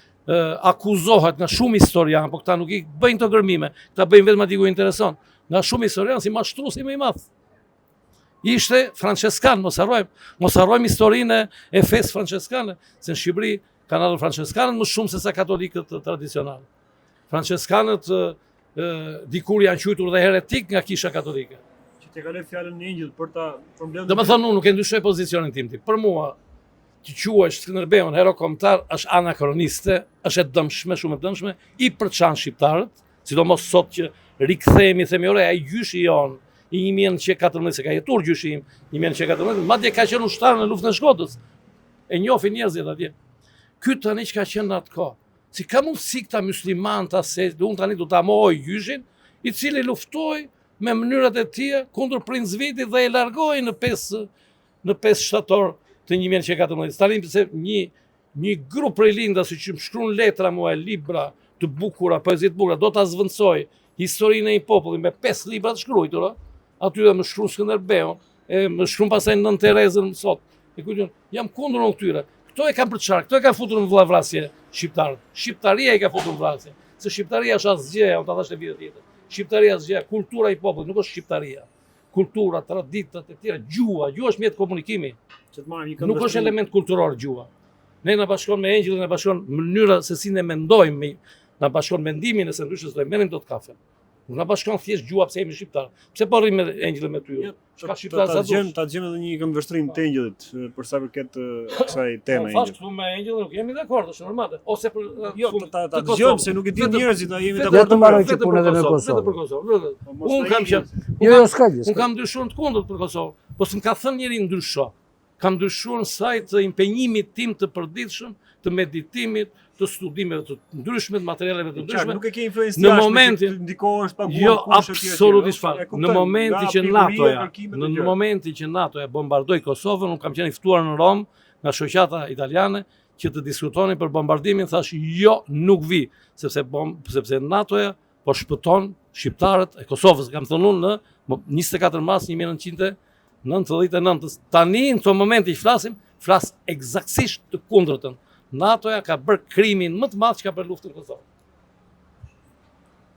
akuzohet nga shumë historianë, por këta nuk i bëjnë të gërmime, këta bëjnë vetëm aty ku i intereson. Nga shumë historianë si mashtruesi më i madh. Ishte franceskan, mos harrojmë historinë e fesë franceskane, se në Shqipëri kanë ardhur franceskanët më shumë se sa katolikët tradicionalë. Franceskanët dikur janë quajtur dhe heretik nga kisha katolike. Që t'e kaloj fjalën në Ingjëll për ta problemin. Domethënë unë nuk e ndryshoj pozicionin tim. Për mua të quash Skënderbeun hero kombëtar është anakroniste, është e dëmshme, shumë e dëmshme, i përçan shqiptarët, sidomos sot që rikthehemi, themi ore, ai gjyshi jon i 1914 se ka jetuar gjyshi im 1914, madje ka qenë ushtar në luftën e Shkodrës. E njohin njerëzit atje. Ky tani që ka qenë në atë kohë. Si ka mundësi këta muslimanët se unë tani do ta mohoj gjyshin, i cili luftoi me mënyrat e tija kundër princëvitit dhe e largoi në 5 shtator të 1914. Tani pse një grup prej lindasve që më shkruan letra mua, libra të bukura, poezi të bukura, do ta zvendçoj historinë e një populli me 5 libra të shkruajtura, aty dhe më shkruan Skënderbeun, më shkruan pastaj Nën Terezën sot. E kujton, jam kundër unë këtyre. Këto e kanë për çfarë? Këto e kanë futur në vrasje shqiptarët. Shqiptaria e ka futur në vrasje. Se shqiptaria është asgjë, unë ta thash në video tjetër. Shqiptaria është asgjë, kultura i popullit, nuk është shqiptaria. Kultura, traditat e tjera, gjuha është mjet komunikimi. Nuk është element kulturor gjuha. Ne na bashkon me Engjëllin, na bashkon mënyra se si ne mendojmë, na bashkon mendimin nëse ndryshe do të merrim dot kafe. Nuk na bashkon thjesht gjuha pse jemi shqiptar. Pse po rrim me Engjëllin me ty? Çka shqiptar sa dush? Ta djem edhe një këmbvështrim të Engjëllit për sa përket kësaj teme. Fash këtu me Engjëllin nuk jemi dakord, është normale. Ose për ta dëgjojmë se nuk e dinë njerëzit, a jemi dakord. dakord. Marrë që punën edhe në Kosovë. Për Kosovë. Unë kam qenë. Jo, s'ka gjë. Unë kam ndryshuar të kundërt për Kosovë. Po s'm ka thënë njëri ndrysho. Kam ndryshuar saj të impenjimit tim të përditshëm, të meditimit, të studimeve të ndryshme, të materialeve të ndryshme. Nuk e ke influencë në momentin ndikohesh paguar. Jo, absolutisht fare. Në momenti që NATO-ja bombardoi Kosovën, unë kam qenë i ftuar në Rom nga shoqata italiane që të diskutonin për bombardimin, thash jo, nuk vi, sepse NATO-ja po shpëton shqiptarët e Kosovës, kam thënë unë në 24 mars 1999. Tani në këtë moment i flas eksaktësisht të kundërtën. NATO-ja ka bërë krimin më të madh që ka bërë luftën në Kosovë.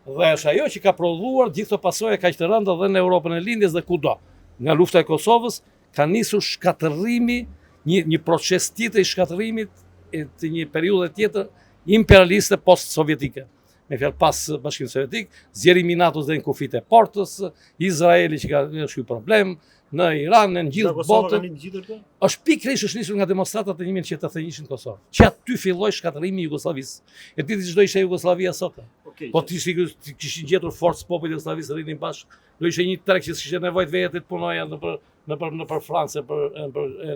Dhe është ajo që ka prodhuar gjithë pasoja kaq të rënda dhe në Europën e Lindjes dhe kudo. Nga lufta e Kosovës ka nisur shkatërrimi, një proces tjetër i shkatërimit të një periudhe tjetër imperialiste post-sovjetike. Me fjalë pas Bashkimit Sovjetik, zgjerimi i NATO-s dhe në kufit e portës, Izraeli që ka ky problem, në Iran, në gjithë botën. Është pikërisht është nisur nga demonstratat e 1981 në Kosovë. Që aty filloi shkatërrimi i Jugosllavisë. E di çdo ishte Jugosllavia sot. Po ti kishin gjetur forcë popullit Jugosllavisë rrinin bashkë, do ishte një treg që kishte nevojë të vetë të punoja në Francë,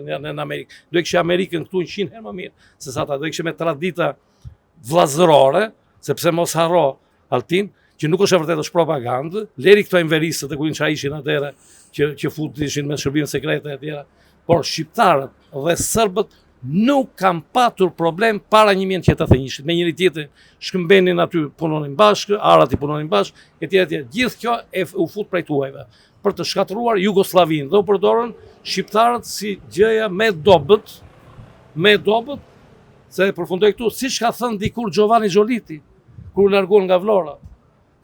në Amerikë. Do kishte Amerikën këtu 100 herë më mirë se sa ata. Do kishte me tradita vllazërore, sepse mos harro Altin, që nuk është e vërtetë, është propagandë. Leri këto inverisët e kujin çfarë ishin atëherë, që futishin me shërbime sekrete e tjera. Por shqiptarët dhe serbët nuk kanë patur problem para 1981. Me njëri tjetrin shkëmbenin aty, punonin bashkë, arat i punonin bashkë, etj. Gjithë kjo u fut prej tuajve për të shkatëruar Jugosllavinë dhe u përdorën shqiptarët si gjëja me dobët, se përfundoi këtu, siç ka thënë dikur Giovanni Gioliti, kur u larguan nga Vlora.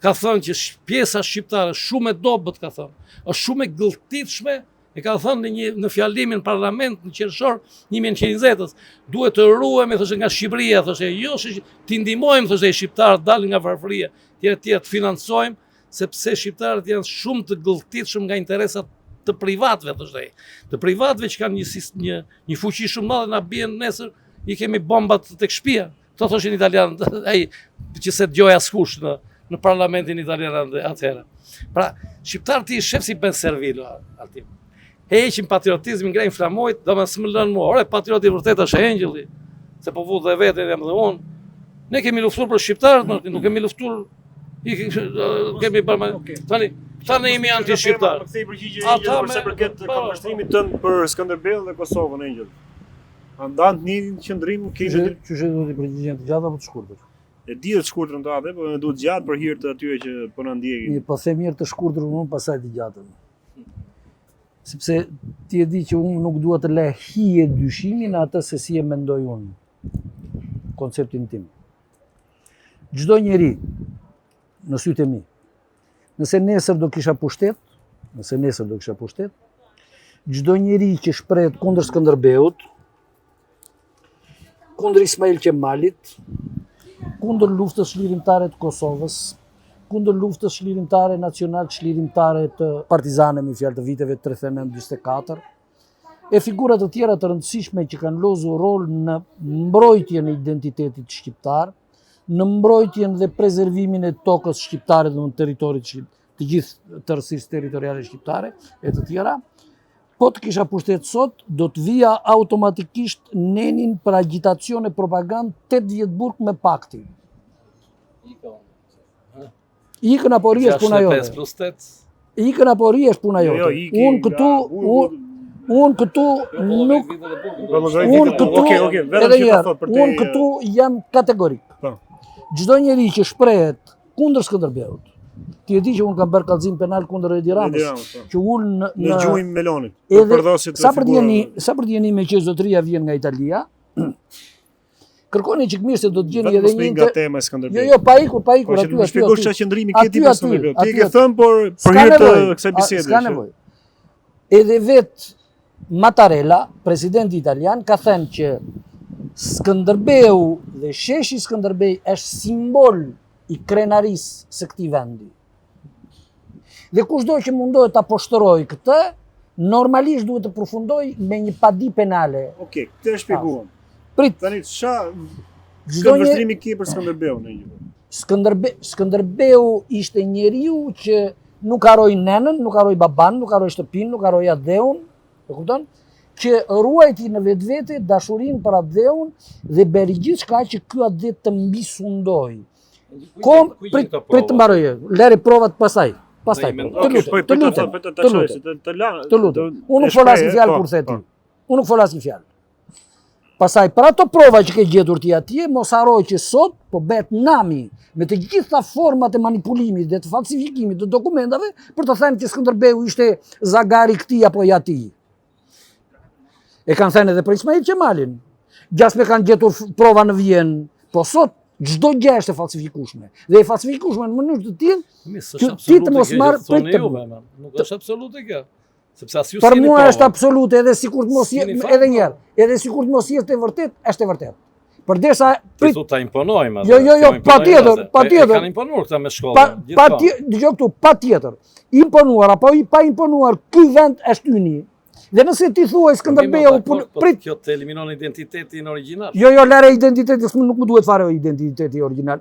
Ka thënë që pjesa shqiptare shumë e dobët, ka thënë, është shumë e gëlltitshme, e ka thënë në fjalimin në parlament në qershor 1920-s, duhet të ruhemi, thoshte, nga Shqipëria, thoshte, jo, t'i ndihmojmë, thoshte, shqiptarët dalin nga varfëria, të financojmë, sepse shqiptarët janë shumë të gëlltitshëm nga interesat të privatëve, thoshte, të privatëve që kanë një fuqi shumë madhe, na bien nesër, i kemi bombat tek shtëpia. Këto thoshin italianët, ai që se dëgjoj askush në parlamentin italian atëherë. Pra, shqiptarët i shef si Ben Servilo, Altin. Heqin patriotizmin, ngrejnë flamojt, do më s'më lënë mua. Ore, patrioti vërtet është Engjëlli, se po vut dhe veten jam dhe unë. Ne kemi luftuar për shqiptarët, Martin, nuk kemi luftuar, kemi tani jemi anti-shqiptar. Kthej përgjigje për sa përket këmbështrimit tënd për Skënderbell dhe Kosovën, Engjëll. Andan një qëndrim kishte që do të përgjigjen të gjatë apo të shkurtër. E di të shkurtër në atë, por duhet gjatë për hir të atyre që po na ndjekin. Po them mirë të shkurtër unë, pastaj të gjatën. Sepse ti e di që unë nuk dua të lë hije dyshimin atë se si e mendoj unë. Konceptin tim. Çdo njeri në sytë e mi, nëse nesër do kisha pushtet, çdo njeri që shprehet kundër Skënderbeut, kundër Ismail Qemalit, kundër luftës çlirimtare të Kosovës, kundër luftës çlirimtare nacional çlirimtare të partizanëve me fjalë të viteve 39-44, e figura të tjera të rëndësishme që kanë lozur rol në mbrojtjen e identitetit shqiptar, në mbrojtjen dhe prezervimin e tokës shqiptare dhe në territorit të gjithë tërësisë territoriale shqiptare e të tjera. Po të kisha pushtet sot, do të vija automatikisht nenin për agitacion e propagandë 8 vjetë burg me pakti. Ikën apo riesh puna jote. Ikën apo riesh puna jote. Unë këtu jam kategorik. Çdo njeri që shprehet kundër Skënderbeut, Ti e di që unë kam bërë kallëzim penal kundër Edi Ramës, që unë në gjuhën Melonit. sa për t'jeni me që zotëria vjen nga Italia, kërkoni që mirë se do të gjeni edhe një nga tema e Skënderbeut. Jo, pa ikur aty. Shpjegosh çfarë qëndrimi ke ti për Skënderbeut. Ti e ke thënë por për hir të kësaj bisede. S'ka nevojë. Edhe vet Mattarella, presidenti italian, ka thënë që Skënderbeu dhe sheshi Skënderbej është simbol i krenarisë së këtij vendi. Dhe kushdo që mundohet ta poshtëroj këtë, normalisht duhet të përfundoj me një padi penale. Okej, këtë e shpjeguam. Prit. Tani çka vështrimi ke për Skënderbeun në një? Skënderbeu ishte njeriu që nuk harroi nenën, nuk harroi baban, nuk harroi shtëpinë, nuk harroi atë, e kupton? Që ruajti në vetvete dashurinë për atë dhe bëri gjithçka që ky atë të mbisundoj. Prit të mbaroj, lëri provat pastaj. Pastaj. Të lutem. Unë nuk folas një fjalë kur the ti. Unë nuk folas një fjalë. Pastaj për ato prova që ke gjetur ti atje, mos harroj që sot po bëhet nami me të gjitha format e manipulimit dhe të falsifikimit të dokumentave për të thënë që Skënderbeu ishte zagari këtij apo i atij. E kanë thënë edhe për Ismail Qemalin. Gjasme kanë gjetur prova në Vjenë, po sot çdo gjë është e falsifikueshme. Dhe e falsifikueshme në mënyrë të tillë që ti të mos marr prit të nuk është absolute kjo. Sepse as ju për mua është absolute, edhe sikur të mos jetë edhe një herë, edhe sikur të mos jetë e vërtet, është e vërtet. Përderisa prit ta imponojmë. Jo, patjetër. Kanë imponuar këta me shkollën. Dëgjoj këtu, patjetër. Imponuar apo pa imponuar, ky vend është yni. Dhe nëse ti thuaj Skënderbeu prit kjo të eliminon identitetin origjinal. Jo, lere identiteti, nuk më duhet fare identiteti origjinal.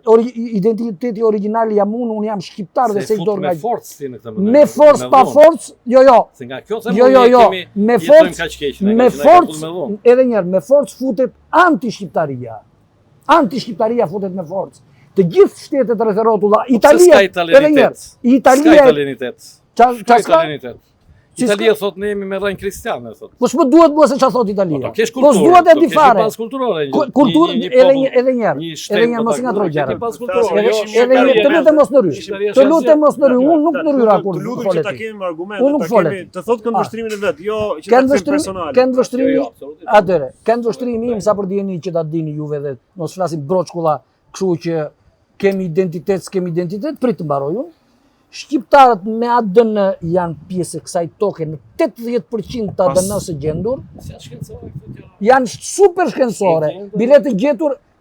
Identiteti origjinal jam unë jam shqiptar dhe se i dorë nga... Me forcë ti në këtë mënyrë. Me forcë, pa forcë, jo. Se nga kjo themonie me forcë, edhe njerë, me forcë futet anti-shqiptaria. Anti-shqiptaria futet me forcë. Të gjithë shtetet rrethotulla, Italia, edhe njerë, Italia... Ska italianitet. Italia thot ne jemi me rrën kristiane, thot. Po s'më duhet mua se çfarë thot Italia. Po s'duhet e di fare. Kulturë edhe njerë, mos ngatroj gjëra. Edhe një të lutem mos në rysh. Të lutem mos në rysh, unë nuk në ryra kur. Të lutem që ta kemi argumente, ta kemi të thot këndvështrimin e vet, jo që ta kemi personale. Këndvështrimi, atëre, këndvështrimi im sa për dijeni që ta dini juve dhe mos flasim broçkulla, kështu që kemi identitet, prit të mbaroj unë. Shqiptarët me ADN janë pjesë e kësaj toke në 80% të ADN së gjendur. Janë super shkencore. Bile të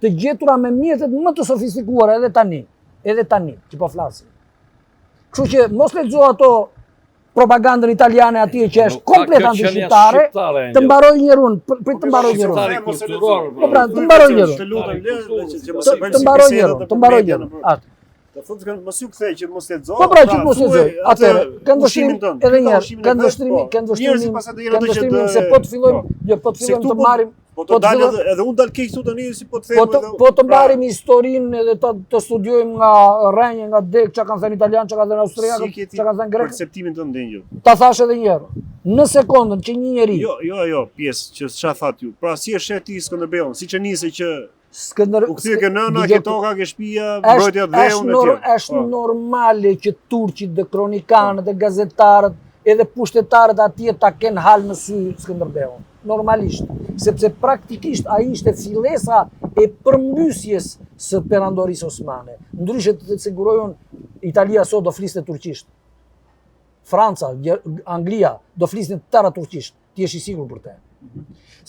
gjetura me mjetet më të sofistikuara edhe tani që po flasim. Kështu që mos lexo ato propagandën italiane atje që është komplet anti-shqiptare, të mbaroj njërun, prit të mbaroj njërun. Po pra, të mbaroj njërun. Të mbaroj njërun. Të thotë mos ju kthej që mos lexoj. Po pra, që mos lexoj. Atëherë, këndvështrimi edhe një herë, këndvështrimi se po të fillojmë të marrim. Po të dalë edhe unë dal keq këtu tani si po të them. Po të marrim historinë edhe të studiojmë nga rrenjë, nga dek, çka kanë thënë italianë, çka kanë thënë austriakët, çka kanë thënë grekët. Perceptimin tënd ndjenjë. Ta thash edhe një herë. Në sekondën që një njeri. Jo, pjesë që ç'a thatë ju. Pra si e shet ti Skënderbeun, siç e nisi që u kthye ke nëna, ke toka, ke shtëpia, mbrojtja dheun e tjerë. Është normale që turqit dhe kronikanët dhe gazetarët edhe pushtetarët atje ta kenë hal në sy Skënderbeun. Normalisht, sepse praktikisht ai ishte fillesa e përmbysjes së perandorisë osmane. Ndryshe të siguroj unë, Italia sot do fliste turqisht. Franca, Anglia do flisnin tëra turqisht. Ti je i sigurt për të.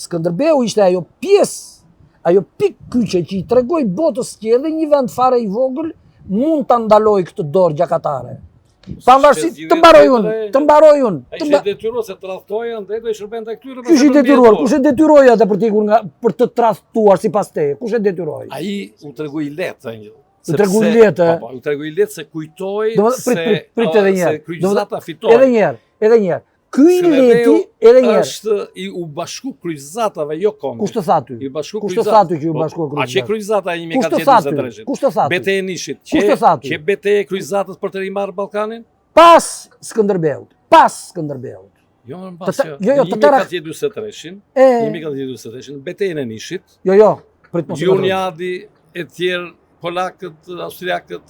Skënderbeu ishte ajo pjesë, ajo pikë kyçe që i tregoi botës që edhe një vend fare i vogël mund ta ndalojë këtë dorë gjakatare. Pavarësisht të mbaroj unë. Ai ishte detyruar se tradhtoja ndaj do i shërbente këtyre. Kush i detyruar? Kush e detyroi atë për të ikur për të tradhtuar sipas teje? Kush e detyroi? Ai u tregoi lehtë Angjëll. U tregoi lehtë. Po, u tregoi lehtë se kujtoi prit edhe një herë. Kryqëzata fitoi. Edhe një herë. Ky i leti edhe një herë. Është i u bashku kryqëzatave jo kombë. Kush të tha ty? I bashku kryqëzatave. Kush të tha ty që u bashku kryqëzatave? A që kryqëzata e 1443? Kush të tha ty? Betejë e Nishit. Kush të tha ty? Që betejë e kryqëzatës për të rimarrë Ballkanin? Pas Skënderbeut. Jo, më pas jo. 1443-shin, 1443-shin, betejën e Nishit. Jo, prit mos. Gjuniadi e tjerë polakët, austriakët,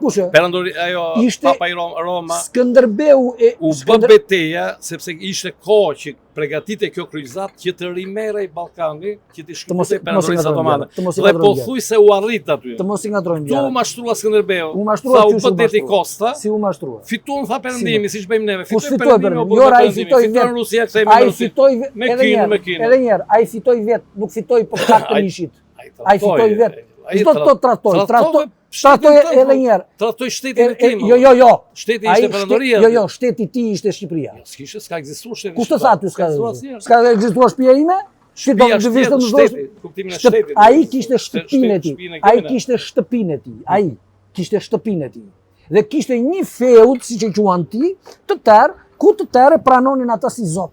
Kushe? perandori ajo Ishte- Papa i Roma Skënderbeu e u bë beteja sepse ishte kohë që përgatitej kjo kryqëzat që të rimerrej Ballkani, që të Të mos- shkëputej të mos i perandorisë ngatrojmë otomane. gjallë, të mos i Dhe ngatrojmë po gjallë. thuj se u arrit aty. të mos i ngatrojmë Tu u gjallë. mashtrua Skënderbeu. U mashtrua Tha u qysh u bë deti mashtrua. Kosta. Si u mashtrua. Fituan tha perëndimi, siç bëjmë neve. Kush Fitoi fitoi perëndimi, perëndimi? Jo, ai fitoi Fitoi vet. Rusia, kthehemi në Ai Rusi. fitoi Me edhe kinë, një me herë, kinë. edhe një herë, ai fitoi vet, nuk fitoi për shkak të Ai- mishit. Ai fitoi vet. Ai Çdo të trahtoi, tratoi trahtoi edhe një herë. Tratoi shtetin e tim. Jo. Shteti Ai ishte perandoria. Jo, shteti i tij ishte Shqipëria. S'kishte, s'ka ekzistuar shteti. Kush të tha ty s'ka? asnjëherë. S'ka ekzistuar shtëpia ime? Shi do Shtëpia të vishte në shteti, kuptimin e shtetit. Ai kishte shtëpinë e tij. Shtëpinë e Ai kemena. kishte shtëpinë e tij. Ai kishte shtëpinë e tij. Dhe kishte një feud, siç e quan ti, të tërë, ku të tërë e pranonin ata si zot.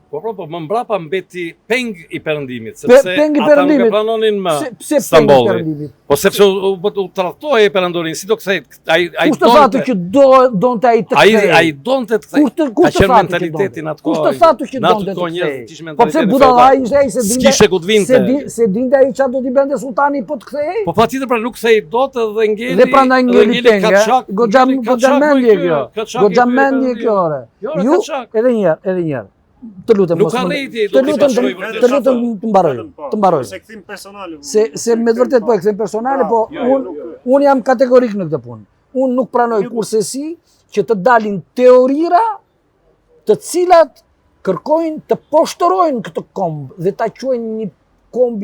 Po, më mbrapa mbeti peng i perëndimit, sepse Peng i ata nuk perëndimit. e pranonin më Pse peng i Stambolli. perëndimit? Po sepse u tradhtoi e perandorin, si do kthej, ai Kush të thotë që donte ai të kthehej? ai donte të kthej. Kush të Ka qenë thotë mentalitetin atë Kush kohë. të thotë që Në atë donte të kohë njerëzit kthehej? kishin Po pse mentalitetin budalla feudal. ishte ai se dinte. S'kishe ku të vinte. Se dinte ai çfarë do t'i bënte sultani po të kthehej? Po patjetër pra nuk kthej dot dhe ngeli. Dhe prandaj ngeli peng, Kaçak, goxha mendje kjo. Kaçak Goxha i mendje perëndim. kjo ore. Jo, Ju kaçak. edhe një herë. Të lutem Nuk mos më- arriti, të do t'i lutem bashkoj vërtet. të lutem të mbaroj. Se kthim personale. Se me të vërtet po e kthem personale, po unë jam kategorik në këtë punë. Unë nuk pranoj kursesi që të dalin teorira të cilat kërkojnë të poshtërojnë këtë komb dhe ta quajnë një komb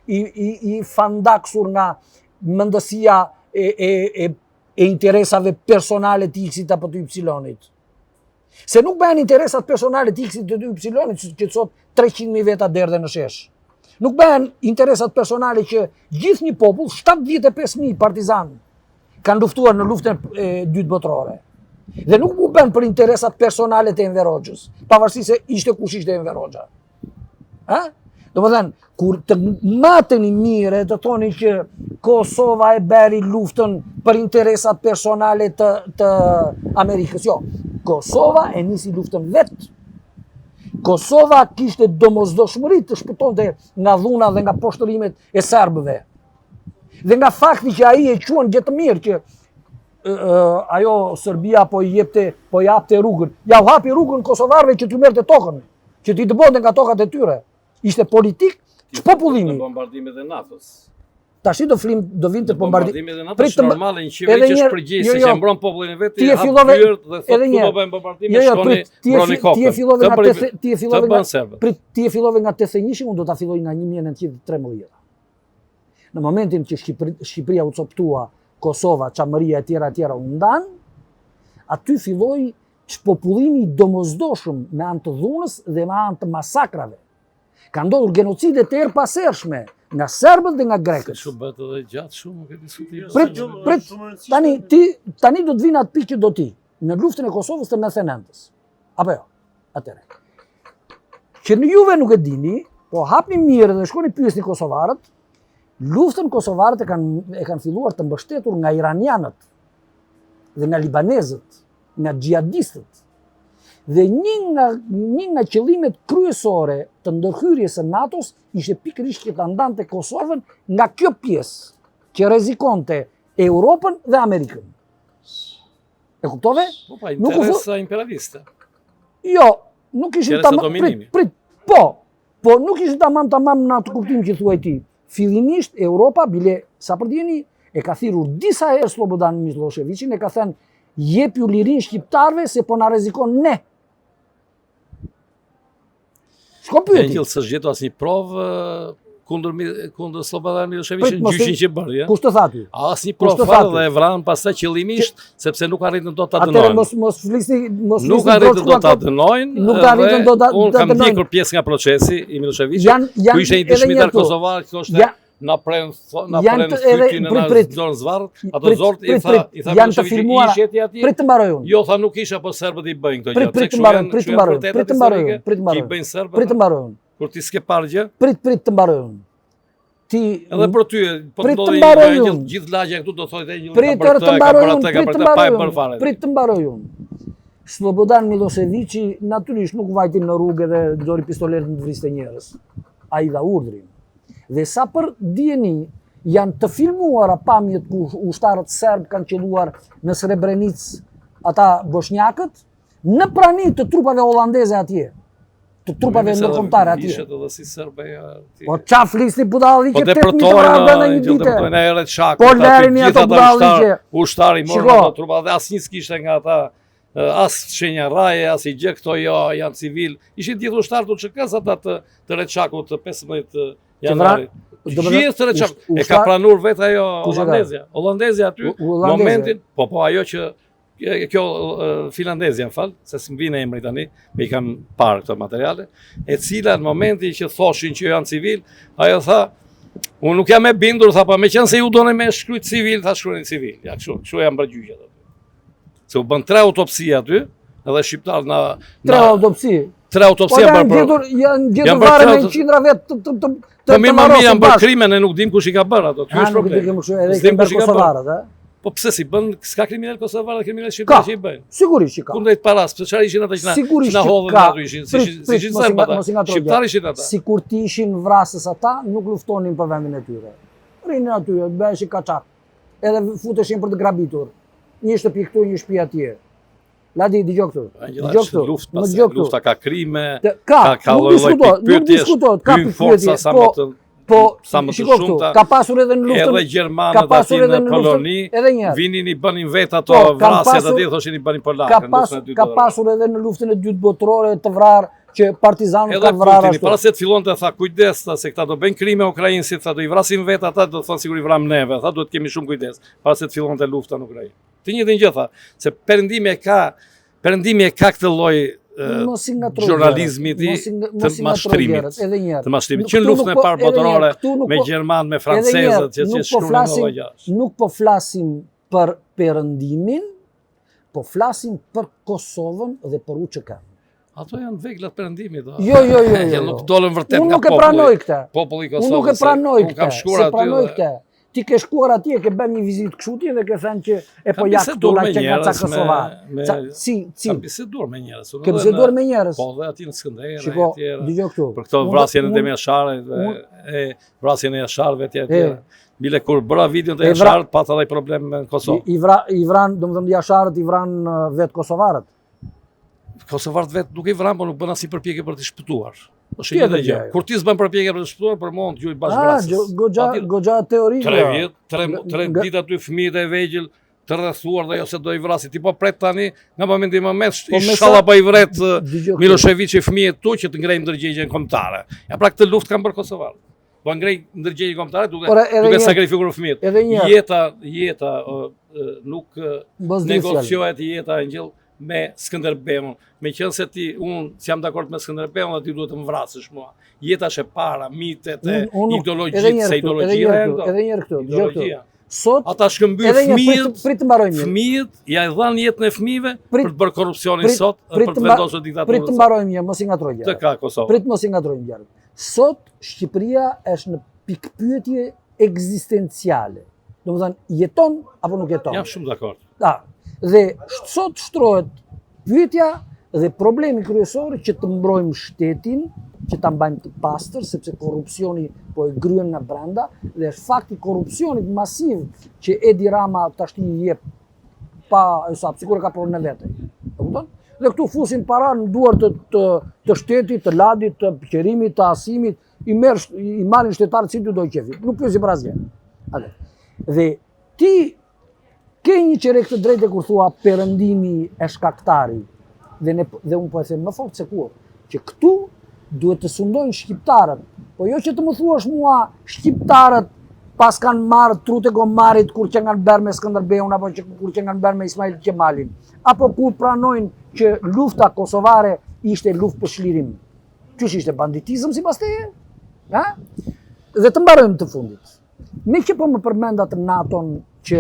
i fandaksur nga mendësia e interesave personale të X-it apo të Y-it. Se nuk bëhen interesat personale të X-it të Y-it që sot 300.000 veta derdhe në shesh. Nuk bëhen interesat personale që gjithë një popull, 75.000 partizan, kanë luftuar në luftën e dytë botërore. Dhe nuk u bën për interesat personale të Enver Hoxhës, pavarësisht se ishte kush ishte Enver Hoxha. Ha? Domethënë, kur të mateni mirë, të thoni që Kosova e beri luftën për interesat personale të Amerikës. Jo, Kosova e nisi luftën vetë. Kosova kishte domosdoshmëri të shpëtonte nga dhuna dhe nga poshtërimet e serbëve. Dhe nga fakti që ai e quan gjë të mirë që ajo Serbia po japte rrugën. Ja u hapi rrugën kosovarëve që t'u merrte tokën, që t'i dëbonte nga tokat e tyre. Ishte politik çpopullimi. Bombardimet e NATO-s. Tash do vinte bombardimi. Bombardimet e NATO-s normale një qeveri që është përgjegjëse që mbron popullin e vet, ti e fillove edhe një do bëjmë bombardime, shkoni mbroni kokën. Ti e fillove nga 81-shi, unë do ta filloj nga 1913. Në momentin që Shqipëria u coptua, Kosova, Çamëria e tjera u ndan, aty filloi çpopullimi i domosdoshëm me anë të dhunës dhe me anë të masakrave. Ka ndodhur genocide të erpasershme nga serbët dhe nga grekët. Shumë bëhet edhe gjatë shumë, nuk e diskutim. Tani do të vinë atë pikë që do ti, në luftën e Kosovës të 99-s. Apo jo? Atëre. Që në juve nuk e dini, po hapni mirë dhe shkoni pyesni kosovarët, luftën kosovarët e kanë filluar të mbështetur nga iranianët dhe nga libanezët, nga xhihadistët. Dhe një nga qëllimet kryesore të ndërhyrjes së NATO-s ishte pikërisht që ta ndante Kosovën nga kjo pjesë që rrezikonte Europën dhe Amerikën. E kuptove? Po pa, interesa imperialiste. Jo, nuk ishin tamam dominimi. Po nuk ishin tamam në atë kuptim që thuaj ti. Fillimisht Europa, bile sa për djeni, e ka thirrur disa herë Slobodan Miloševićin, e ka thënë jep ju lirin shqiptarve se po na rrezikon ne. Shko pyeti. Gjellë s'është gjetur asnjë provë kundër Slobodan Miloševićit gjyshin që bërë, ja? Kush të tha ty? Asnjë provë fare dhe e vranë pastaj qëllimisht sepse nuk arritën dot ta dënojnë. Atëherë mos flisni Nuk arritën dot ta dënojnë. Nuk arritën dot ta dënojnë. Unë kam ndjekur pjesë nga procesi i Miloševićit. Ku ishte një dëshmitar kosovar që thoshte na pren fytyn në dorën zvarr, ato zort i tha Miloševićit i atij. Prit të mbaroj unë. Jo, tha nuk isha, po serbët i bëjnë këto gjë. Prit të mbaroj unë. Kur ti s'ke parë gjë? Prit të mbaroj unë. Ti edhe për ty, po të ndodhi gjithë lagja këtu do thotë një Prit të mbaroj unë. Slobodan Miloševići natyrisht nuk vajti në rrugë dhe dori pistoletin të vriste njerëz. Ai dha urdhrin. Dhe sa për dijeni janë të filmuara pamjet ku ushtarët serb kanë qelluar në Srebrenic ata bosnjakët në prani të trupave holandeze atje. Të trupave ndërkombëtare atje. Ishte edhe si Serbeja. Po qa flisni budalli që 8.000 deportojnë në një dite. deportojnë erë Çakut. Po lerini ato budalli që ushtari morën ato trupa dhe asnjë s'kishte nga ata as shenja raje, as i gjë këto jo, janë civil. Ishin gjithë ushtarë të ÇK-s ata të Reçakut të 15 janarit. Gjithë të Reçakut. E ka pranuar vetë ajo Holandezja. Holandezja aty momentin, po ajo që kjo Finlandezja, se s'm vjen emri tani, me I kam parë këto materiale, e cila në momentin që thoshin që janë civil, ajo tha, unë nuk jam e bindur, tha, pa me qenë se ju doni me shkruajt civil, tha shkruajnë civil. Ja, kështu janë bërë gjyqet aty. Se u bën 3 autopsi aty, edhe shqiptar na 3 autopsi. 3 autopsi janë bërë. Janë gjetur varë me qindra vetë të mirë janë bërë krime, ne nuk dim kush I ka bërë ato. Ky është problemi. Edhe I bërë kosovarët, a? Po pse si bën, s'ka kriminal kosovar dhe kriminal shqiptar që I bëjnë. Sigurisht që ka. Kundrejt paras, pse çfarë ishin ata që na hodhën ato ishin, si ishin serb ata. Shqiptar ishin ata. Sikur ti ishin vrasës ata, nuk luftonin për vendin e tyre. Rinin aty, bëheshin kaçak. Edhe futeshin për të grabitur. Një shtëpi këtu, një shtëpi atje. Ladi, dëgjoj këtu. Dëgjoj këtu. Lufta ka krime, ka nuk diskutohet, ka pyetje. Po, shiko këtu, ka pasur edhe në luftën... Edhe Gjermanët ati në Poloni, vinin I bënin vetë ato vrasjet ati, thoshin I bënin Polakën. Ka pasur edhe në luftën e dytë botërore të vrarë, që partizanët ka vrarë ashtu. Para se të fillon të tha kujdes, se këta do bëjnë krime Ukrajinësit, do I vrasin vetë ata, do të thonë sigur I vram neve, duhet kemi shumë kujdes, para se të fillon të lufta në Ukrajinë. Të njëjtën gjë tha, se perëndimi e ka këtë lloj jurnalizmit të mashtrimit. Të mashtrimit. Që në luftën e parë botërore me Gjermanë, me francezët, që shkruajnë në gjashtë. Nuk po flasim për perëndimin, po flasim për Kosovën dhe për UÇK. Ato janë veglat perëndimit. Jo. Nuk dolën vërtet nga populli. Unë nuk e pranoj këtë. Unë nuk e pranoj këtë. Ti ke shkuar atje, ke bën një vizitë kështu dhe ke thënë që e po ja këtu la çka Kosova. Kam biseduar me njerëz. Ke biseduar me njerëz? Po dhe aty në Skënderë e tjera. Dëgjoj këtu. Për këto vrasjen e Demjasharit e vrasjen e Jasharëve e tjera. Bile kur bëra videon të Jasharët, pata edhe problem me Kosovë. I vran, domethënë Jasharët I vran vetë kosovarët. Kosovarët vetë nuk I vran, por nuk bën asnjë përpjekje për të shpëtuar. Kur ti s'bën përpjekje për të shpëtuar, për mund ju I bash vrasjes. Goxha teori. 3 vjet, 3 ditë aty fëmijët e vegjël të rrethuar dhe jo se do I vrasin. Ti po pret tani, nga momenti në moment, inshallah po I vret Milošević fëmijët tu që të ngrejnë ndërgjegjen kombëtare. Ja pra këtë luftë kanë bërë kosovarët. Po ngrej ndërgjegje kombëtare duke sakrifikuar fëmijët. Jeta nuk negociohet jeta e ngjell me Skënderbeun, me qenë se unë jam dakord me Skënderbeun dhe ti duhet të më vrasësh mua. Jeta është e para, mitet e ideologjitë, se ideologjia edhe një herë këtu. Sot ata shkëmbyen fëmijët, ja I dhanë jetën e fëmijëve për të bërë korrupsionin sot, për të vendosur diktaturën. Prit të mbarojmë një, mos I ngatroj gjë. Të ka Kosovë. Prit mos I ngatrojmë gjë. Sot Shqipëria është në pikpyetje ekzistenciale. Domethënë jeton apo nuk jeton? Jam shumë dakord. Dhe sot shtrohet pyetja dhe problemi kryesor që të mbrojmë shtetin, që ta mbajmë të pastër, sepse korrupsioni po e gryen nga brenda dhe fakti korrupsionit masiv që Edi Rama tash I jep pa sikur ka pronë vetë. E kupton? Dhe këtu fusin para në duar të shtetit, të ladit, të qerimit, të asimit, I marrin shtetarët si do qefi. Nuk pyesin për asgjë. Dhe ti ke një qerek të drejtë kur thua perëndimi e shkaktari dhe unë po e them më fort se kur që këtu duhet të sundojnë shqiptarët, po jo që të më thuash mua shqiptarët pas kanë marrë trut e gomarit kur që kanë bërë me Skënderbeun apo kur që kanë bërë me Ismail Kemalin, apo kur pranojnë që lufta kosovare ishte luftë për çlirim. Qysh ishte banditizëm sipas teje? Dhe të mbarojmë të fundit. Me që po më përmend atë NATO-n që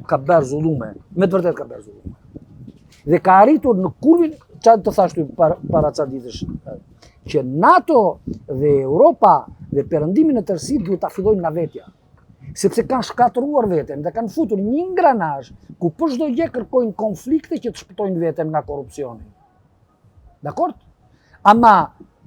ka bërë zullume, me të vërtet ka bërë zullume. Dhe ka arritur në kurvin, çfarë të thash ty para ca ditësh, që NATO dhe Europa dhe perëndimi në tërësi duhet ta fillojnë nga vetja. Sepse kanë shkatëruar veten dhe kanë futur një ingranazh ku për çdo gjë kërkojnë konflikte që të shpëtojnë veten nga korrupsioni. Dakord? Ama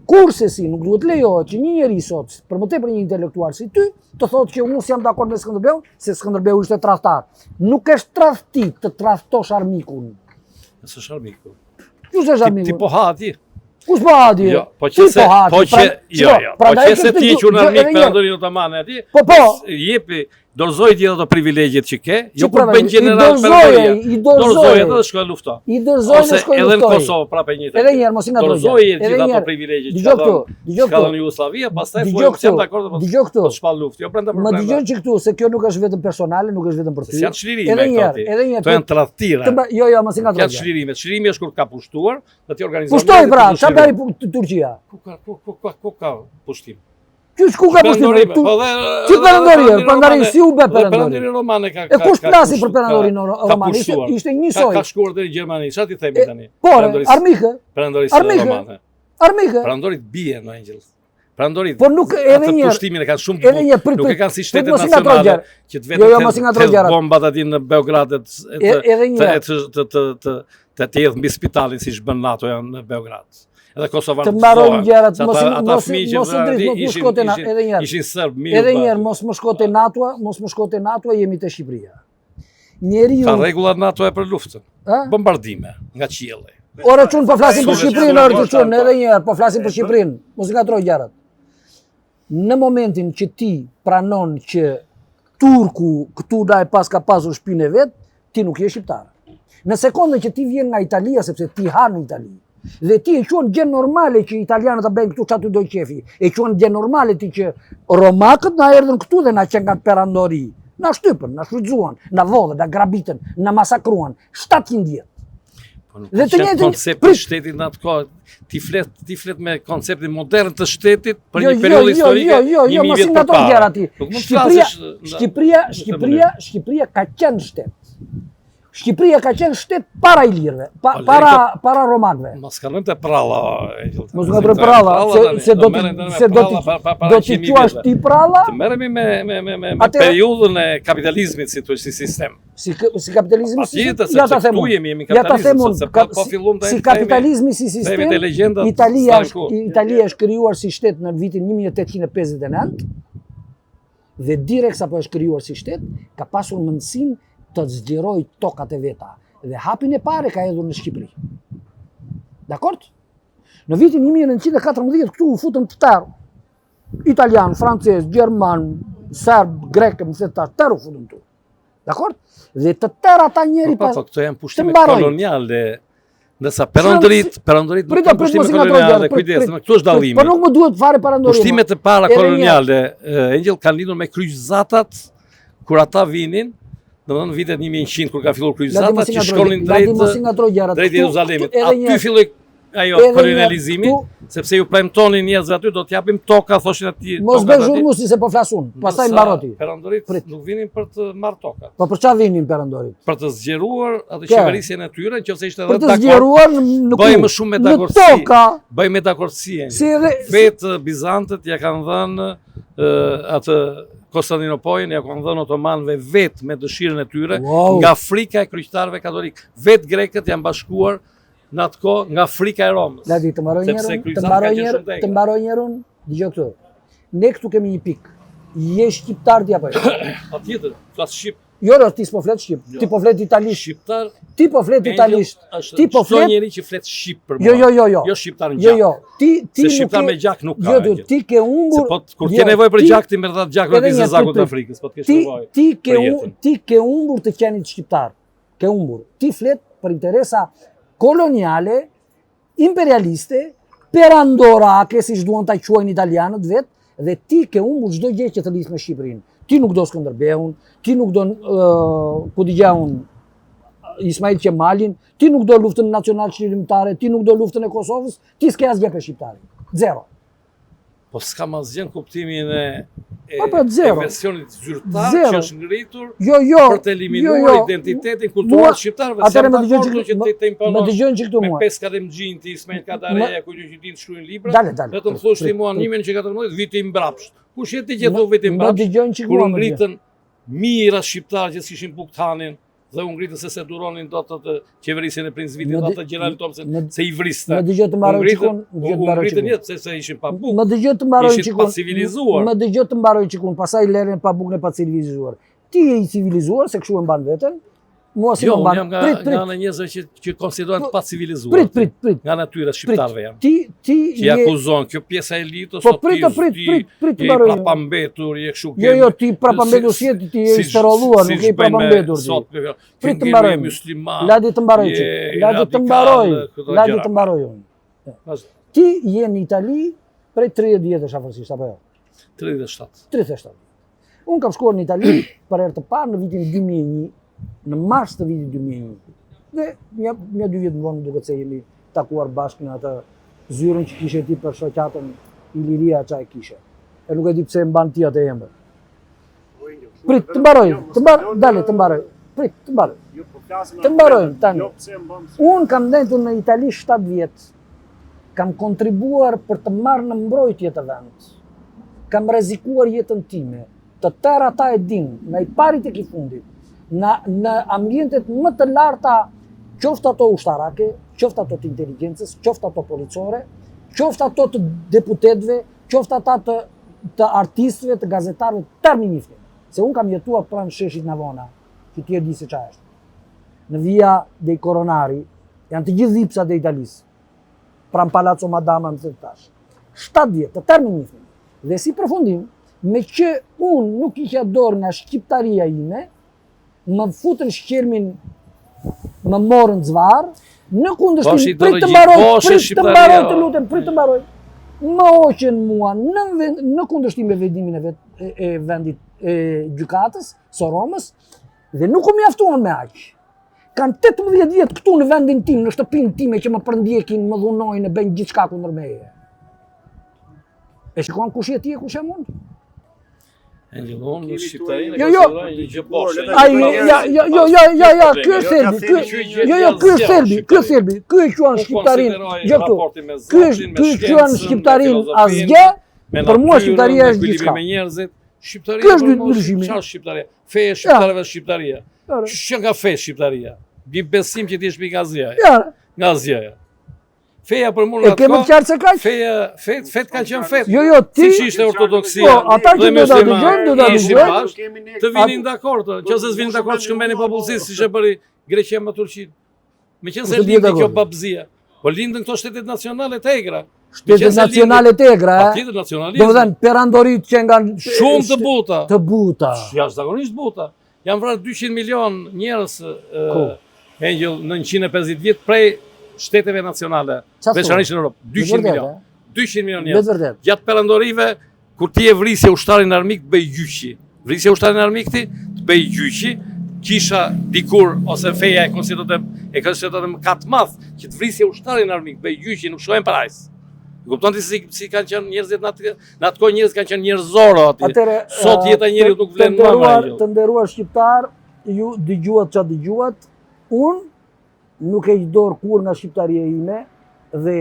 Kurse si nuk duhet lejohet që një njeri sot, për më tepër një intelektual si ty, të thotë që unë s'jam dakord me Skënderbeun, se Skënderbeu ishte tradhtar. Nuk është tradhti të tradhtosh armikun. S'është armiku. Ju s'është armiku. Ti po ha atje. Kush po hadi? Jo, po që se ti që në armik Perandorin Otomane atje, jepi, dorëzoj gjithë ato privilegjet që ke, jo për bën general Perandoria. Dorëzoj edhe shkoj lufto. I dorëzoj në shkoj edhe në Kosovë prapë një. Edhe një herë mos i ngatoj. Dorëzoj gjithë ato privilegje që ka dhënë Jugosllavia, pastaj po jam dakord po të shpall luftë, jo brenda probleme. Më dëgjoj që këtu se kjo nuk është vetëm personale, nuk është vetëm për ty. Janë çlirime këto. Edhe një herë. Këto janë tradhtira. Jo, mos i ngatoj. Janë çlirime. Çlirimi është kur ka pushtuar, do të organizojë. Pushtoi pra, çfarë bëri Turqia? Ku ka pushtim? Ku ka pushtim? Ti Perandori, si u bë Perandori? Perandori Romane ka. E kush plasi për Perandorin Romane? Ishte njësoj. Ka shkuar deri në Gjermani. Çfarë ti themi tani? Po, armikë. Perandori Romane. Armikë. Perandorit bie në Angel. Perandorit. Po nuk edhe një pushtimin e kanë shumë bukur. Nuk e kanë si shtetet nacionale që të vetë bombat aty në Beograd të jedh mbi spitalin siç bën NATO në Beograd. Edhe Kosova të mbarojnë gjërat, ishin serb mirë. Edhe një herë mos më shkote NATO, jemi te Shqipëria. Njeriu ka rregullat NATO për luftën. Bombardime nga qielli. Ora çun po flasim për Shqipërinë, edhe një herë po flasim për Shqipërinë. Mos ngatroj gjërat. Në momentin që ti pranon që turku këtu ndaj pas ka pasur shtëpinë vet, ti nuk je shqiptar. Në sekondën që ti vjen nga Italia, sepse ti ha në Itali, dhe ti e quan gjë normale që italianët ta bëjnë këtu çatu do qefi. E quan gjë normale ti që romakët na erdhën këtu dhe na qenë nga Perandori. Na shtypën, na shfrytzuan, na vodhën, na grabitën, na masakruan 700 vjet. Dhe të njëjtën koncepti i shtetit në atë kohë, ti flet me konceptin modern të shtetit për një periudhë historike. Jo, mos i ngato gjëra ti. Shqipëria ka qenë shtet. Shqipëria ka qenë shtet para ilirëve, para romakëve. Mos kalojmë te pralla. Mos nga pralla, se do t'i quash ti pralla. Të merremi me periudhën e kapitalizmit si sistem. Si kapitalizmi si sistem. Ja ta them unë. Si kapitalizmi si sistem. Italia është krijuar si shtet në vitin 1859 dhe direkt sapo është krijuar si shtet, ka pasur mundësinë të zgjeroj tokat e veta. Dhe hapin e pare ka hedhur në Shqipëri. Dakord? Në vitin 1914 këtu u futën të tërë. Italian, francez, gjerman, serb, grek, më se ta tërë u futën tu. Dakord? Dhe të tërë ata njeri pas... Po, këto janë pushtime koloniale. Ndërsa Perandorit nuk kanë pushtime koloniale, kujdes, këtu është dallimi. Po nuk më duhet fare Perandorit. Pushtimet e para koloniale, Angel, kanë lidhur me kryqëzatat, kur ata vinin, në vitet 1100 kur ka filluar kryqëzatat që shkonin drejt Jeruzalemit. Aty filloi ajo kolonializimi, sepse ju premtonin njerëzve aty do t'japim toka, thoshin aty. Mos bëj zhurmusi se po flasun. Pastaj mbaroti. Perandorit nuk vinin për të marrë tokat. Po për çfarë vinin Perandorit? Për të zgjeruar atë qeverisjen e tyre, nëse ishte edhe dakord. Për të zgjeruar në bëjmë më shumë me dakordsi. Bëjmë me dakordsi. Vetë Bizantët ja kanë dhënë atë Konstantinopolin ja kanë dhënë otomanëve vetë me dëshirën e tyre nga frika e kryqëtarëve katolik. Vetë grekët janë bashkuar në atë kohë nga frika e Romës. Ladi, të mbaroj njerën, dëgjoj këtu. Ne këtu kemi një pikë. Je shqiptar ti apo jo? Patjetër, flas shqip. Jo, ti s'po flet shqip. Ti po flet italisht. Shqiptar. Ti po flet italisht. Ti po flet njëri që flet shqip për mua. Jo. Jo shqiptar në gjak. Jo. Ti shqiptar me gjak nuk ka. Jo, ti ke humbur. Kur ke nevojë për gjak ti merr dha gjak në Zakut të Afrikës, po të kesh nevojë. Ti ke humbur të qenit shqiptar. Ke humbur. Ti flet për interesa koloniale, imperialiste, perandorake, siç duan ta quajnë italianët vet, dhe ti ke humbur çdo gjë që të lidh me Shqipërinë. Ti nuk do Skënderbeun, ti nuk do ku digjaun Ismail Qemalin, ti nuk do luftën nacional çlirimtare, ti nuk do luftën e Kosovës, ti s'ke asgjë për shqiptarin. Zero. Po s'kam asgjë në kuptimin e versionit zyrtar që është ngritur për të eliminuar identitetin kulturor shqiptarëve. Atëherë më dëgjojnë që këtu mua. Me peskat e Mxhin ti Ismail Kadareja ku që ti shkruajnë libra. Vetëm thosh ti mua 1914 viti i mbrapsht. Kush jeti që do viti i mbrapsht? Kur ngritën mijëra shqiptarë që s'kishin buktanin dhe Hungritën se duronin do të qeverisin e prins Vitit ata Gjerali Thompson se i vriste. Më dëgjoj të mbaroj çikun, Hungritën jetë se ishin pa bukë. Më dëgjoj të mbaroj Ishin çikun. pa civilizuar. Më dëgjoj të mbaroj çikun, pastaj leren pa bukën e pa civilizuar. Ti je i civilizuar se kështu e mban veten. Mua si Jo, më unë mban. jam nga ana njerëzve që konsiderohen të pa civilizuar. Prit. Nga natyra shqiptarëve jam. Ti Që i akuzon kjo pjesë e elitës, Po prit të je mbaroj. prapambetur, je kështu. Jo, ti prapambetur si ti je i sterolluar, nuk je i prapambetur ti. Prit të mbaroj. Ladi të mbaroj. Ladi të mbaroj unë. Ti je në Itali prej 30 vjetësh afërsisht apo jo? 37. 37. Unë kam shkuar në Itali për herë të parë në vitin 2001, në mars të vitit 2001. Dhe një 2 vjet më vonë duket se jemi takuar bashkë në atë zyrën që kishe ti për shoqatën Iliria çaj kishe. E nuk e di pse e mban ti atë embër. Prit, të mbaroj, dale, të mbaroj. Prit, të mbaroj. Të mbarojmë tani. Unë kam ndendur në Itali 7 vjet. Kam kontribuar për të marrë në mbrojtje të vend. Kam rrezikuar jetën time. Të tërë ata e din, nga i parit e ki fundit, në ambientet më të larta, qoftë ato ushtarake, qoftë ato të inteligjencës, qoftë ato policore, qoftë ato të deputetëve, qoftë ata të artistëve, të gazetarëve, tërë mi njiftin. Se unë kam jetuar pranë sheshit Navona, që ti e di se qa është. Në via dei Koronari, janë të gjithë dhipsat e Italisë, pranë Palazzo Madama më të tash. 7 vjetë, të tërë mi njiftin. Dhe si përfundim, me që unë nuk isha dorë nga shqiptaria ime, më futën shqirmin, më morën zvarë, në kundërshtim, prit të mbaroj, të lutem, prit të mbaroj. Më hoqen mua në kundërshtim me vendimin e vendit e gjykatës, së Romës, dhe nuk u mjaftuan me aq. Kanë 18 vjetë këtu në vendin tim, në shtëpinë time që më përndjekin, më dhunojnë, e bëjnë gjithçka kundër meje. E shikon kush je ti e kush jam unë? Unë në shqiptarinë Jo, e konsideroj një gjë poshtë. Ky është thelbi. Ky e quan shqiptarinë. Ky e quan shqiptarinë asgjë. Për mua shqiptaria është gjithçka. Me njerëzit, shqiptaria. Ky është ndryshimi. Çfarë shqiptaria? Feja e shqiptarëve shqiptaria. Që nga fe shqiptaria? Bi besim që ti je nga Azia. Nga Azia. Feja për mua e kemi të qartë se kaq? Fet ka qenë fet. Jo, ti. Siç ishte ortodoksia. Po, ata që do ta dëgjojnë, të vinin dakord. Nëse s'vinin dakord shkëmbeni popullsisë, siç e bëri Greqia me Turqinë. Meqense lindi kjo babzia. Po lindën këto shtetet nacionale të egra. Shtetet nacionale të egra, Patjetër nacionalizëm. Domethënë perandorit që nga shumë të buta. Të buta. Jashtëzakonisht buta. Janë vrarë 200 milion njerëz Angel në 150 vjet prej shteteve nacionale, veçanërisht në Europë, 200 milion. 200 milion njerëz. Gjatë perandorive, kur ti e vrisje ushtarin armik, të bëj gjyqi. Vrisje ushtarin armik ti, të bëj gjyqi, kisha dikur, ose feja e konsiderote më katë madh, që të vrisje ushtarin armik, bëj gjyqi, nuk shohen parajs. Kupton ti si kanë qenë njerëzit në atë kohë njerëz kanë qenë njerëzore aty. Sot jeta e njeriut nuk vlen më. Të nderuar shqiptar, ju dëgjuat çfarë dëgjuat, unë nuk e dorë kur nga shqiptaria ime dhe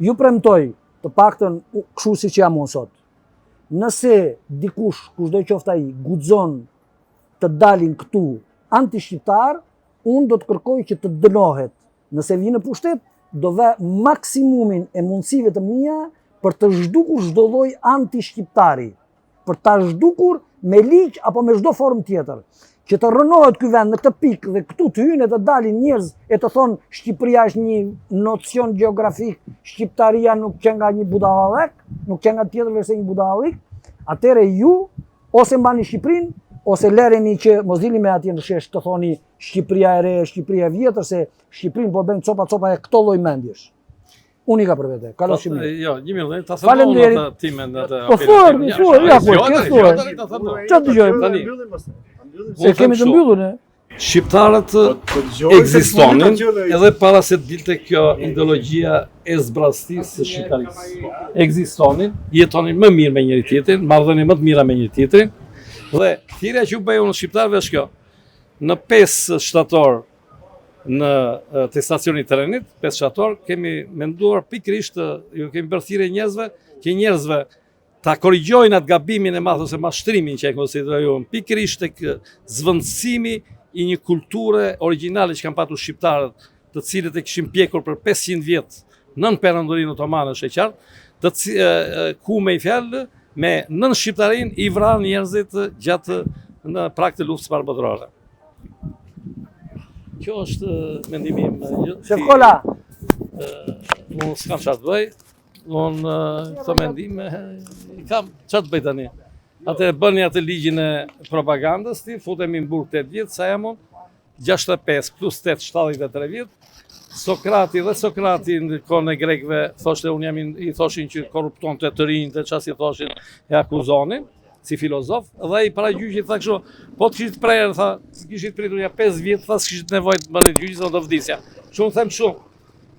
ju premtoj të paktën kështu siç jam unë sot. Nëse dikush, kushdo qoftë ai, guxon të dalin këtu anti-shqiptar, unë do të kërkoj që të dënohet. Nëse vi në pushtet, do vë maksimumin e mundësive të mia për të zhdukur çdo lloj anti-shqiptari, për ta zhdukur me ligj apo me çdo formë tjetër. Që të rënohet ky vend në këtë pikë dhe këtu të hyjnë të dalin njerëz e të thonë Shqipëria është një nocion gjeografik, Shqiptaria nuk që nga një budallëk, nuk që nga tjetër veçse një budallëk, atëre ju ose mbani Shqipërinë, ose lëreni që mos dilni me atje në shesh të thoni Shqipëria e re, Shqipëria e vjetër, se Shqipërinë po bën copa e këto lloj mendjesh. Unë i ka për vete, kaloshim mirë. Jo, një mirë, ta thënë atë timen atë. Po çfarë dëgjoj? Se kemi të mbyllur ne. Shqiptarët ekzistonin edhe para se të dilte kjo ideologjia e zbrastisë së shqiptarisë. Ekzistonin, jetonin më mirë me njëri tjetrin, marrëdhënie më të mira me njëri tjetrin. Dhe thirrja që u bëu në shqiptarëve është kjo. Në 5 shtator në te stacioni i trenit, 5 shtator, kemi menduar pikërisht, ju kemi bërë thirrje njerëzve, që njerëzve ta korrigjojnë atë gabimin e madh ose mashtrimin që e konsiderojnë pikërisht tek zvendësimi i një kulture origjinale që kanë patur shqiptarët, të cilët e kishin pjekur për 500 vjet nën perandorinë otomane sheqar, ku me i fjalë me nën shqiptarin i vranë njerëzit gjatë në prag të luftës parë botërore. Kjo është mendimi im. Shef Kola, Unë s'kam çfarë të bëj, unë këto mendime i kam çfarë të bëj tani. Atëherë bëni atë ligjin e propagandës, ti futemi në burg 8 vjet, sa jam unë, 65 plus 8, 73 vjet. Sokrati në kohën e grekëve thoshte unë i thoshin që korruptonte të rinjtë, të çfarë si thoshin, e akuzonin si filozof, dhe ai para gjyqit tha kështu, po të kishit prerë, tha, kishit pritur ja 5 vjet, tha s'kishit nevojë të bëni gjyqit, se do vdesja. Shumë them shumë.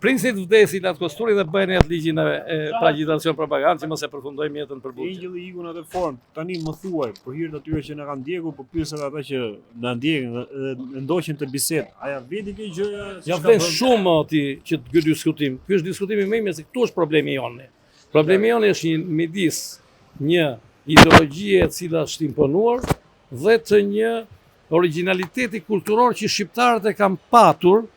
Princit vdesi atë kosturi dhe bëjnë atë ligjin e agitacion propagandë që mos e përfundojmë jetën për burg. Ingjilli iku në atë formë. Tani më thuaj, për hir të atyre që na kanë ndjekur, po pyeset ata që na ndjekin dhe ndoqin të bisedë. A ja veti kjo gjëja? Ja vlen shumë ti që të ky diskutim. Ky është diskutimi më i mirë se këtu është problemi jonë. Problemi jonë është midis një ideologjie e cila është imponuar dhe të një originaliteti kulturor që shqiptarët e kanë patur.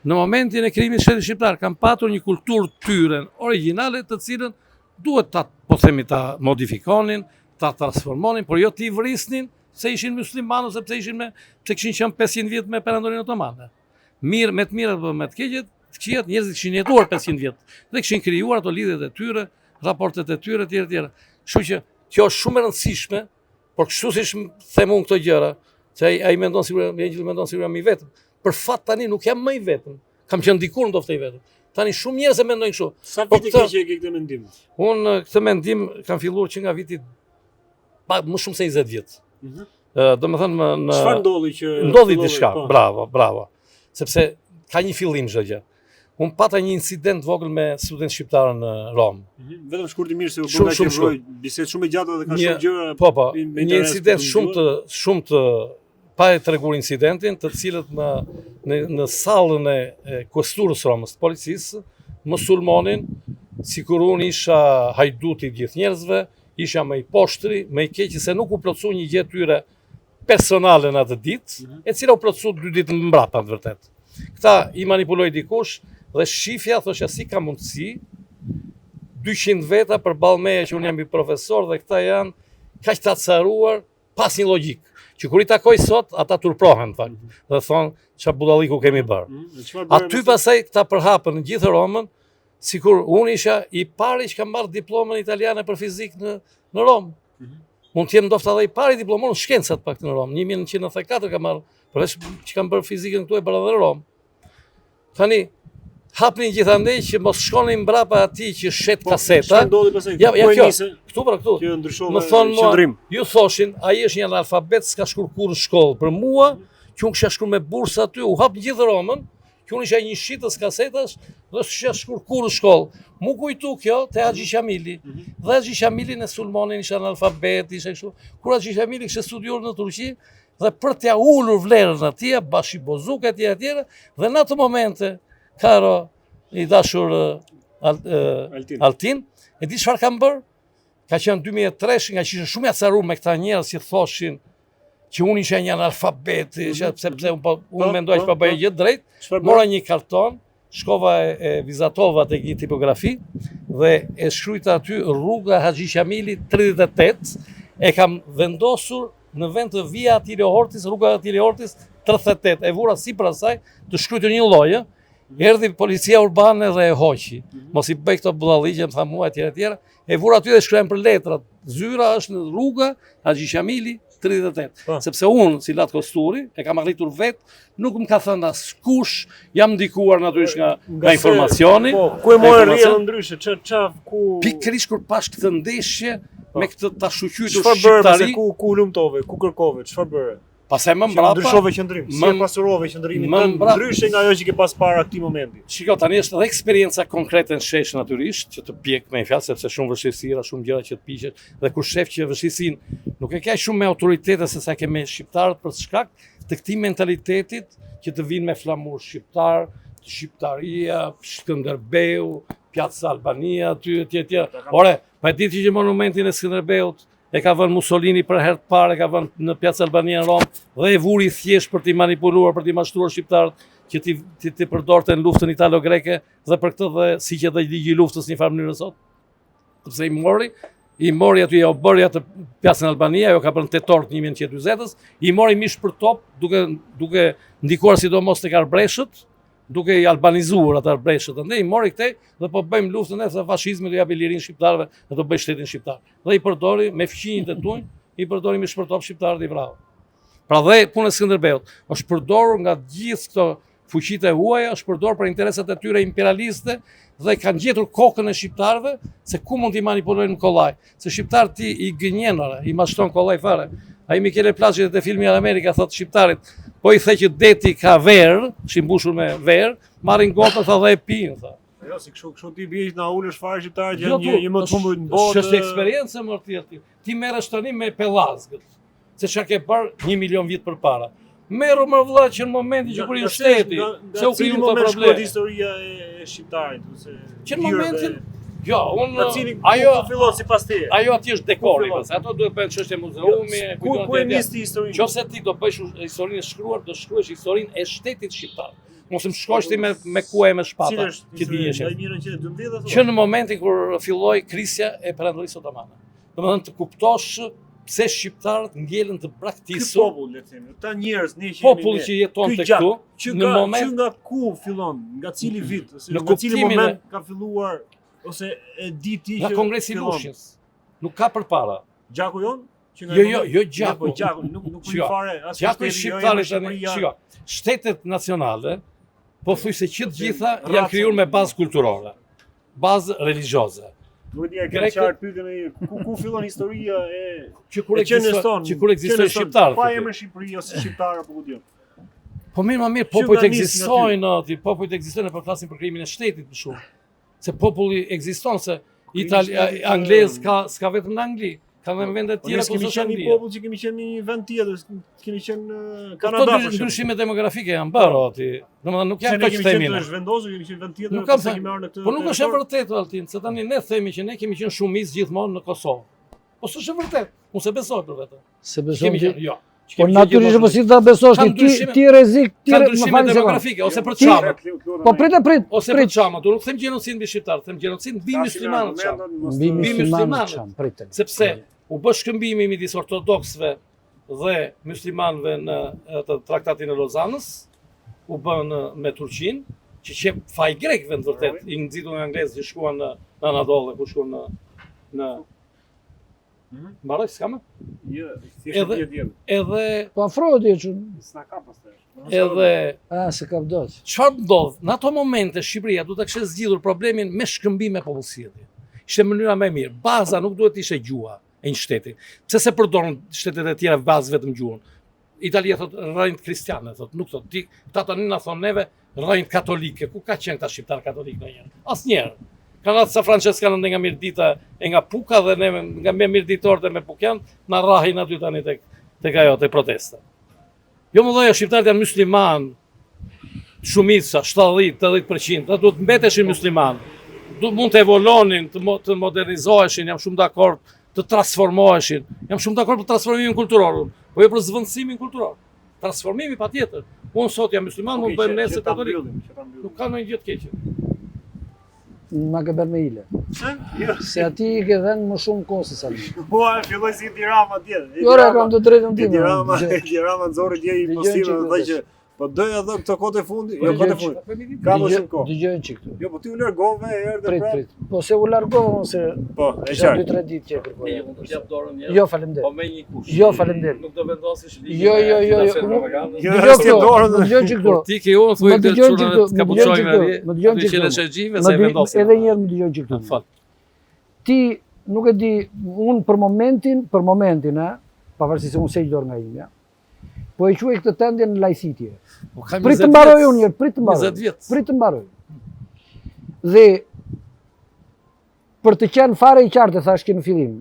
Në momentin e krijimit të shtetit shqiptar kanë patur një kulturë tyre origjinale të cilën duhet ta, po themi, ta modifikonin, ta transformonin, por jo t'i vrisnin se ishin muslimanë ose pse kishin qenë 500 vjet me perandorinë otomane. Mirë, me të mirat apo me të këqijat, njerëzit kishin jetuar 500 vjet dhe kishin krijuar ato lidhjet e tyre, raportet e tyre etj. Kështu që kjo është shumë e rëndësishme, por kështu siç them unë këto gjëra, se ai mendon sigurisht i vetëm. Për fat tani nuk jam më i vetëm. Kam qenë dikur ndoshta i vetëm. Tani shumë njerëz e mendojnë kështu. Sa vite ke që ke këtë mendim? Unë këtë mendim kam filluar që nga viti më shumë se 20 vjet. Domethënë çfarë ndodhi që ndodhi diçka. Bravo. Sepse ka një fillim çdo gjë. Unë pata një incident vogël me student shqiptar në Rom. Vetëm shkurtimisht se u bë nga që bisedë shumë e gjatë dhe ka shumë gjëra. Po, një incident shumë të pa e treguar incidentin, të cilët në sallën e questurës Romës, të policisë, më sulmonin, sikur unë isha hajduti i gjithë njerëzve, isha më i poshtri, më i keq se nuk u plotsu një gjë tyre personale në atë ditë, e cila u plotsu 2 ditë më mbrapa në vërtet. Këta i manipuloi dikush dhe shifja thosha si ka mundësi 200 veta përballë meje që unë jam i profesor dhe këta janë kaq të acaruar pas një logjik. Që kur i takoj sot, ata turprohen, dhe thonë çfarë budalliku kemi bërë. Aty pasaj këta përhapën në gjithë Romën, sikur unë isha i pari që kam marrë diplomën italiane për fizikë në Romë. Mund të jem ndoshta edhe i pari diplomon në shkencat pak në Romë. 1994 kam marrë, përveç që kam bërë fizikën këtu e bërë edhe në Romë. Tani hapnin gjithandej që mos shkonin mbrapa atij që shet kaseta. Çfarë ndodhi pastaj? Ja kjo. Këtu. Që ndryshova. Më thonë mua, ju thoshin, ai është një analfabet, s'ka shkuar kurrë në shkollë. Për mua, që unë kisha shkuar me bursë aty, u hap gjithë Romën, që unë isha një shitës kasetas dhe s'kisha shkuar kurrë në shkollë. Mu kujtu kjo te Haxhi Shamili. Dhe Haxhi Shamili në sulmonin isha analfabet, isha kështu. Kur Haxhi Shamili kishte studiuar në Turqi, dhe për t'ia ulur vlerën atje, Bashi Bozuk etj. Dhe në ato momente Karo, i dashur Altin, e di çfarë kam bërë? Ka qenë 2003, nga që ishin shumë acaruar me këta njerëz që thoshin që unë isha një analfabet, sepse unë mendoj që pa bëj gjë drejt, mora një karton, shkova e vizatova tek një tipografi dhe e shkruajta aty rruga Haxhi Shamili 38, e kam vendosur në vend të via Atile Hortis, rruga Atile Hortis 38, e vura sipër asaj të shkruajtur një lloj. Erdhi policia urbane dhe e hoqi. Mos i bëj këto budalliqe, më tha mua etj. E vura aty dhe shkruajnë për letrat. Zyra është në rruga Haxhi Shamili 38. Sepse unë, si Lat Kosturi, e kam arritur vetë, nuk më ka thënë askush, jam ndikuar natyrisht nga informacioni. Ku e morë rrjedhën ndryshe? Ku pikërisht kur pash këtë ndeshje me këtë ta shuqytur shqiptari, ku lumtove, ku kërkove, çfarë bëre? Pastaj më mbrapa ndryshove qendrim, si e pasurove qendrimin tënd ndryshe nga ajo që ke pas para këtij momenti. Shiko, tani është edhe eksperienca konkrete në shesh natyrisht, që të pjek me fjalë sepse shumë vështirësira, shumë gjëra që të piqet, dhe kur shef që vështirësinë nuk e ka shumë me autoritete se sa ke me shqiptarët për shkak të këtij mentalitetit që të vinë me flamur shqiptar, shqiptaria, Skënderbeu, Piazza Albania, aty etj. Ore, pa ditë që monumentin e Skënderbeut e ka vënë Mussolini për herë të parë, e ka vënë në Piazza Albania në Rom, dhe e vuri thjesht për t'i manipuluar, për t'i mashtruar shqiptarët, që ti përdorte në luftën italo-greke, dhe për këtë dhe si që dhe ligji i luftës një farë mënyrë sot. Sepse i mori aty, ja u bëri atë Piazza Albania, ajo ka bërë në tetor të 1940-s, i mori mish për top, duke ndikuar sidomos tek arbreshët, duke i albanizuar atë arbreshët, i mori këtej dhe po bëjmë luftën se fashizmi do japi lirinë shqiptarëve dhe do bëj shtetin shqiptar. Dhe i përdori me fqinjtë e tunj, i përdori me shpërtop shqiptarët i vrau. Pra dhe puna e Skënderbeut është përdorur nga gjithë këto fuqitë e huaja, është përdorur për interesat e tyre imperialiste dhe kanë gjetur kokën e shqiptarëve se ku mund t'i manipulojnë kollaj. Se shqiptarët ti i gënjen, i mashton kollaj fare. Ai Michele Plaçi te filmi në Amerika thotë shqiptarit, po i the që deti ka verë, që i mbushur me verë, marrin gotën tha dhe e pinë, tha. Jo, si kështu ti bie na ulesh fare shqiptarë që një më të humbur në botë. Është eksperiencë më tjetër. Ti merresh tani me pellazgët. Se çka ke bër 1 milion vjet përpara. Merru më vëlla që në momentin që kur i shteti, se u kriju këto probleme. Historia e shqiptarit, ose që në momentin jo, ajo fillon sipas teje. Ajo aty është dekori, pas ato duhet bëhen çështje muzeumi, ku e nisti historinë? Nëse ti do bësh historinë e shkruar, do shkruash historinë e shtetit shqiptar. Mos më shkosh ti me kuaj me shpata, që ti jesh. Që në momentin kur filloi krisja e perandorisë otomane. Domethënë të kuptosh pse shqiptarët ngjelën të braktisur. Popull, le të themi, ta njerëz ne që populli që jeton tek këtu, në moment që nga ku fillon, nga cili vit, ose nga cili moment ka filluar ose e di ti që nga Kongresi i Lushins. Nuk ka përpara. Gjaku jon? Jo Gjaku. Gjaku nuk vjen fare as Gjaku i shqiptarit tani. Shiko, shtetet nacionale pothuajse që të gjitha janë krijuar me bazë kulturore, bazë religjioze. Duhet ja ke qartë pyetjen e ku fillon historia e që kur ekzistoi shqiptar. Pa emër Shqipëri ose shqiptar apo ku diun. Po mirë, më mirë, popujt ekzistojnë, popujt ekzistojnë për flasin për krimin e shtetit më shumë. Se populli ekziston, se anglez s'ka vetëm në Angli, ka dhe në vende tjera ku s'është Anglia. Kemi popull që kemi qenë një vend tjetër, kemi qenë Kanada. Këto ndryshime demografike janë bërë aty. Domethënë nuk janë kaq themi. Ne kemi vendosur, kemi qenë vend tjetër, nuk kam kemi marrë në këtë. Po nuk është e vërtetë Altin, se tani ne themi që ne kemi qenë shumicë gjithmonë në Kosovë. Po s'është e vërtetë. Unë se besoj për vetë. Se besoj ti. Jo. Po natyrisht po si ta besosh ti rrezik, ti ndryshime demografike ose për çama. Po prit. Ose për çama, do nuk them gjenocid mbi shqiptar, them gjenocid mbi muslimanët. Mbi muslimanët, prit. Sepse u bë shkëmbimi midis ortodoksëve dhe muslimanëve në atë traktatin e Lozanës, u bën me Turqinë, që qep faj grekëve në vërtet, i nxitur nga anglezët që shkuan në Anadolë, ku shkuan në Mbaroj, s'ka më? Jo, thjesht edhe po afrohet që s'na ka pastaj. Edhe se ka vdot. Çfarë ndodh? Në ato momente Shqipëria duhet ta kishte zgjidhur problemin me shkëmbim me popullsjellje. Ishte mënyra më e mirë. Baza nuk duhet të ishte gjuha e një shteti. Pse se përdoren shtetet e tjera bazë vetëm gjuhën? Italia thot rrejt kristiane, thot, nuk thot. Ta tani na thon neve rrejt katolike. Ku ka qenë ta shqiptar katolik ndonjëherë? Asnjëherë. Kanë atë sa Franceskana nga Mirdita e nga Puka dhe ne nga Mirditorët e me Pukjan na rrahin aty tani tek ajo te protesta. Jo më dhoja shqiptarët janë musliman, shumica 70-80%, ata duhet mbeteshin musliman. Mund të evoluonin, të modernizoheshin, jam shumë dakord, të transformoheshin. Jam shumë dakord për transformimin kulturor, po jo për zvendësimin kulturor. Transformimi patjetër. Unë sot jam musliman, mund bëjmë nesër katolik. Nuk ka ndonjë gjë të keqe. Ma ke bërë me ile. Se ati i ke dhenë më shumë kohë se sa një. Po, filloj si Tirama tjetë. Jo, kam të drejtën time. Tirama nëzori dje i posive dhe dhe që po doja dhe këtë kote fundi, jo kote fundi, ka më shumë kohë. Dëgjojnë që këtu. Jo, po ti u largove e erë dhe prapë. Prit. Po se u largove, se po, e kisha qartë. 2-3 ditë që e kërkoja. Unë do t'jap dorën një. Jo, faleminderit. Po me një kush. Jo, faleminderit. Nuk do vendosish ligjin. Jo. Jo, s'ke dorën. Më dëgjoj që këtu. Ti ke unë thuaj të çunat kapuçojnë atje. Më dëgjoj që këtu. Se vendosin. Edhe një herë më dëgjoj që këtu. Fal. Ti nuk e di, unë për momentin, pavarësisht se unë sej dorë nga imja, po e quaj këtë tendje në lajthitje. Prit të mbaroj unë njërë, prit të mbaroj. Dhe për të qenë fare i qartë, thash që në fillim,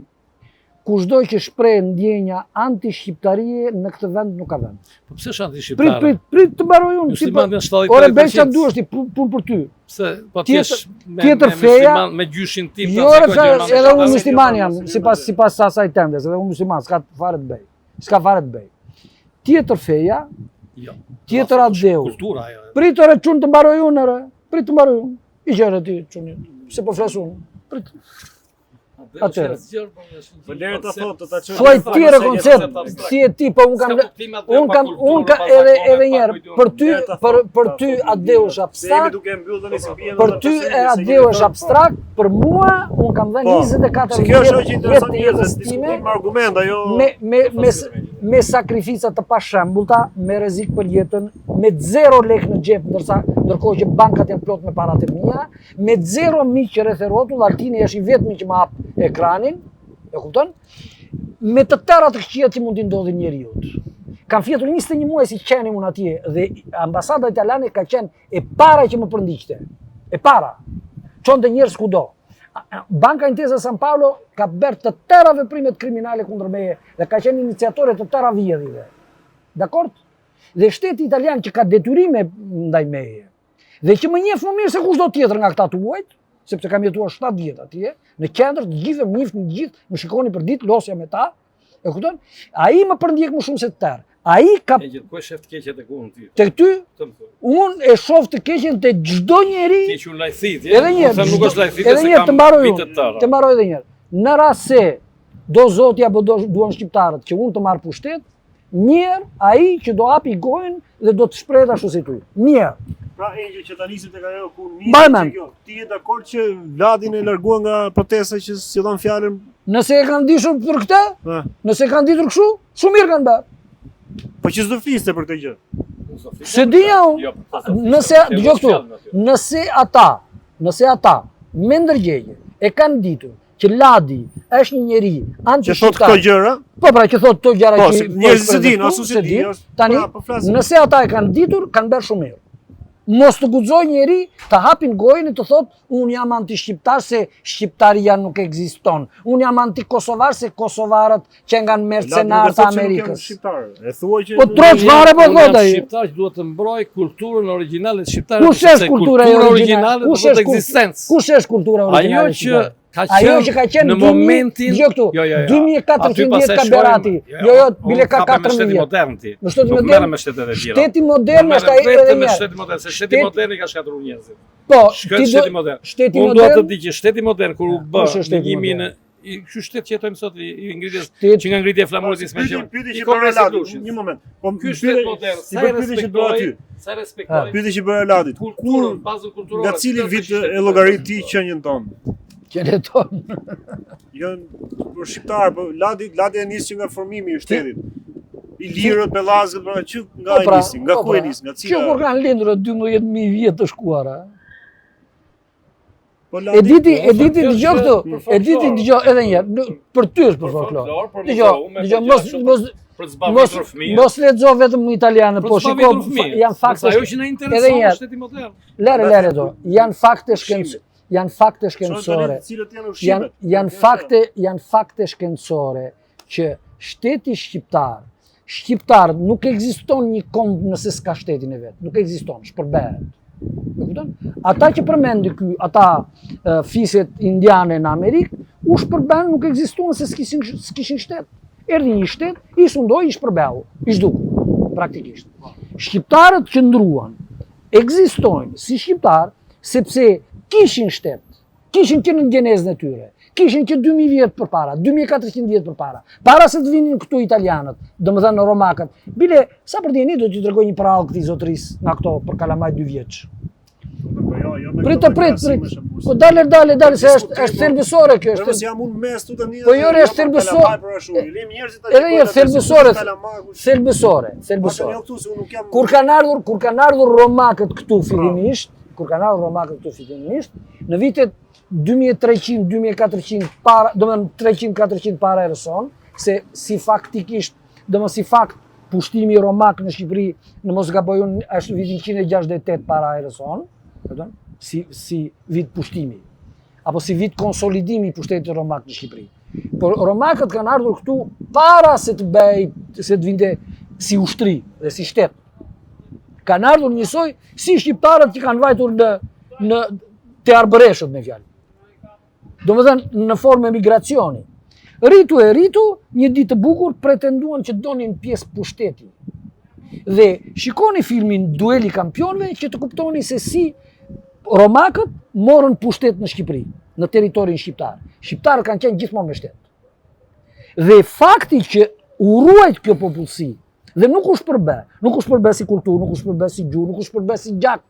kushdo që shpreh ndjenja anti-shqiptarie në këtë vend nuk ka vend. Po pse është anti-shqiptare? Prit të mbaroj unë. Muslimanët janë 73%. Ore bëj çfarë duash ti punë për ty. Pse po ti tjetër feja me gjyshin tim jo, edhe unë musliman jam, sipas asaj tendes, edhe unë musliman, s'ka fare të bëj. S'ka fare të bëj. Tjetër feja, tjetër atdeu. Kultura ajo. Prit ore çun të mbaroj unë ore. Prit të mbaroj unë. I gjëra ti çuni. Se po flas unë. Prit. Atëherë. Po lere ta thotë ta çoj. Thuaj tjerë koncept, si e ti, po unë kam edhe një herë, për ty atdeu është abstrakt. Për ty atdeu është abstrakt, për mua unë kam dhënë 24 vjet të jetës time me sakrifica të pashembullta, me rrezik për jetën, me 0 lekë në xhep, ndërkohë që bankat janë plot me parat e mia, me 0 miq rreth e rrotull, Altini është i vetmi që më hap ekranin, e kupton? Me të tëra të këqija që mund t'i ndodhin njeriut. Kam fjetur 21 muaj si qenim unë atje dhe ambasada italiane ka qenë e para që më përndiqte. E para. Çonte njerëz kudo. Banka Intesa San Paolo ka bërë të tëra veprimet kriminale kundër meje dhe ka qenë iniciatore të tëra vjedhjeve. Dakord? Dhe shteti italian që ka detyrime ndaj meje dhe që më njeh më mirë se kushdo tjetër nga këta tuajt, sepse kam jetuar 7 vjet atje, në qendër të gjithë më njihni të gjithë, më shikoni për ditë losja me ta, e kupton? Ai më përndjek më shumë se të tjerë. Ai ka ku e shef të keqet tek unë ti. Tek ty? Unë e shoh të keqen te çdo njeri. Ti që lajthit, edhe një herë nuk është lajthit, edhe një herë të mbaroj unë. Të mbaroj edhe një herë. Në rast se do zoti apo duan shqiptarët që unë të marr pushtet, mirë ai që do hapi gojën dhe do të shprehet ashtu si ty. Mirë. Pra Engjë që ta nisim tek ajo ku nisem kjo. Ti je dakord që Vladin e largua nga protesta që sillon fjalën? Nëse e kanë dishur për këtë? Nëse e kanë ditur kështu, shumë mirë kanë bërë. Po që s'do fliste për këtë gjë. Se dija unë. Nëse dëgjoj këtu, nëse ata me ndërgjegje e kanë ditur që Ladi është një njeri anti-shqiptar. Që thot këto gjëra? Po pra që thot këto gjëra që njerëzit se dinë, ashtu se dinë. Tani, nëse ata e kanë ditur, kanë bërë shumë mirë. Mos të guxoj njeri të hapin gojën e të thot unë jam anti-shqiptar se shqiptaria nuk ekziston. Unë jam anti-kosovar se kosovarët që nga mercenarët të Amerikës. Po troç fare po thot ai. Shqiptar që duhet të mbrojë kulturën origjinale të shqiptarëve. Kush është kultura origjinale? Kush është ekzistencë? Kush është kultura origjinale? Ajo që ka qenë në momentin 2410 ka Berati. Bile ka 4000. Në shteti modern. Shteti modern është ai edhe një. Shteti modern i ka shkatruar njerëzit. Po, shteti modern. Unë do të di që shteti modern kur u bë në ky shtet që jetojmë sot i ngritjes që nga ngritja e flamurit islamik. Pyetje që bëra Ladit. Një moment. Po ky shtet modern, sa respektoj. Pyetje që bëra Ladit. Kulturën, bazën kulturore. Nga cili vit e llogarit ti qenien tonë? Qenien tonë. Jo për shqiptar, po Ladi e nisi nga formimi i shtetit. I lirët, bellazët, pra që nga e nisi, nga ku e nisi, nga cila? Që kur kanë lindur 12000 vjet të shkuara. E diti dëgjoj këtu. E diti dëgjoj edhe një herë. Për ty është për folklor. Dëgjoj, mos lexo vetëm italianë, po shikoj janë fakte. Ajo që na intereson shteti modern. Lere do. Janë fakte shkencore. Janë fakte shkencore që shteti shqiptar nuk ekziston një komb nëse s'ka shtetin e vet. Nuk ekziston, shpërbehet. Ata që përmendi ky, ata fiset indiane në Amerikë, u shpërben nuk ekzistuan se s'kishin shtet. Erdhi një shtet, i sundoi, i shpërbeu, i zhduku, praktikisht. Shqiptarët që ndruan, ekzistojnë si shqiptar sepse kishin shtet, kishin që në gjenezën e tyre, kishin që 2000 vjet përpara, 2400 vjet përpara, para se të vinin këtu italianët, domethënë romakët. Bile, sa për t'jeni do t'ju tregoj një prallë këtij zotëris nga këto për kalamaj 2 vjeç. Prit. Po dale, se është thelbësore kjo. Nëse jam unë mes tu tani. Po jo është thelbësore. Edhe një thelbësore. Kur kanë ardhur romakët këtu fillimisht, në vitet 2300, 2400 para, domethënë 300-400 para erës sonë, se si faktikisht, domethënë si fakt pushtimi romak në Shqipëri, në mos gaboj unë, është vitin 168 para erës sonë, si vit pushtimi, apo si vit konsolidimi i pushtetit romak në Shqipëri. Por romakët kanë ardhur këtu para se të vinte si ushtri dhe si shtet. Kanë ardhur njësoj si shqiptarët që kanë vajtur te arbëreshët me fjalë. Domethënë në formë emigracioni. Rritu, një ditë të bukur pretenduan që donin pjesë pushteti. Dhe shikoni filmin Dueli Kampionëve që të kuptoni se si romakët morën pushtet në Shqipëri, në territorin shqiptar. Shqiptarët kanë qenë gjithmonë me shtet. Dhe fakti që u ruajt kjo popullsi dhe nuk u shpërbe si kulturë, nuk u shpërbe si gjuhë, nuk u shpërbe si gjak.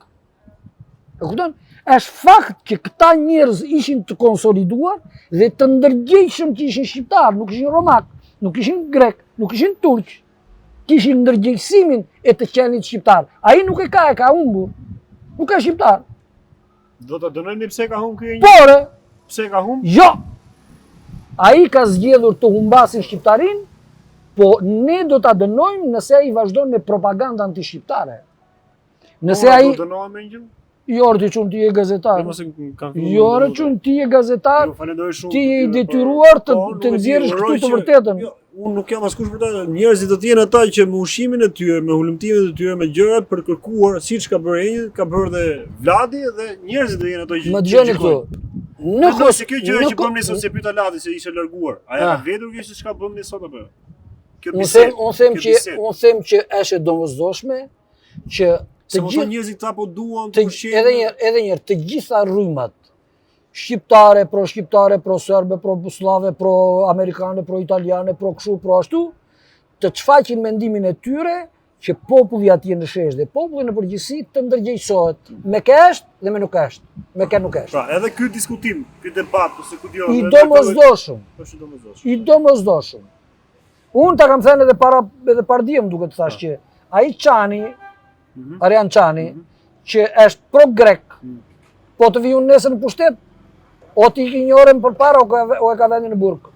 E kupton? Është fakt që këta njerëz ishin të konsoliduar dhe të ndërgjegjshëm që ishin shqiptar, nuk ishin romak, nuk ishin grek, nuk ishin turq, kishin ndërgjegjësimin e të qenit shqiptar. Ai nuk e ka humbur. Nuk ka shqiptar. Do ta dënojmë pse ka humbur ky? Por, pse ka humbur? Jo. Ai ka zgjedhur të humbasin shqiptarin, po ne do ta dënojmë nëse ai vazhdon me propaganda anti-shqiptare. Nëse ai do dënohem me gjë? Jo, ti çun ti je gazetar. Jo, çun ti je gazetar. Ti je i detyruar të nxjerrësh këtu të vërtetën. Unë nuk jam askush për ta. Njerëzit do të jenë ata që me ushqimin e tyre, me hulumtimet e tyre, me gjërat për kërkuar, siç ka bërë ai, ka bërë dhe Vladi dhe njerëzit do jenë ato që. Më dëgjoni këtu. Në kohë se kjo gjë që bëmë sot se pyeta Lati se ishte larguar. A ka vetur kjo se çka bëmë ne sot apo? Unë them që është e domosdoshme që të gjithë njerëzit apo duan të edhe një të gjitha rrymat shqiptare, pro serbe, pro slave, pro amerikane, pro italiane, pro kështu, pro ashtu, të çfaqin mendimin e tyre që populli atje në shesh dhe populli në përgjithësi të ndërgjegjësohet me kesh dhe me nuk kesh. Me ke nuk kesh. Pra, edhe ky diskutim, ky debat ose ku diun, i domosdoshëm. Unë ta kam thënë edhe para diem duke të thash që ai Çani, Arian Çani, që është pro-grek, po të vijun nesër në pushtet, o t'i ki një orën për para o e ka vendin në burg.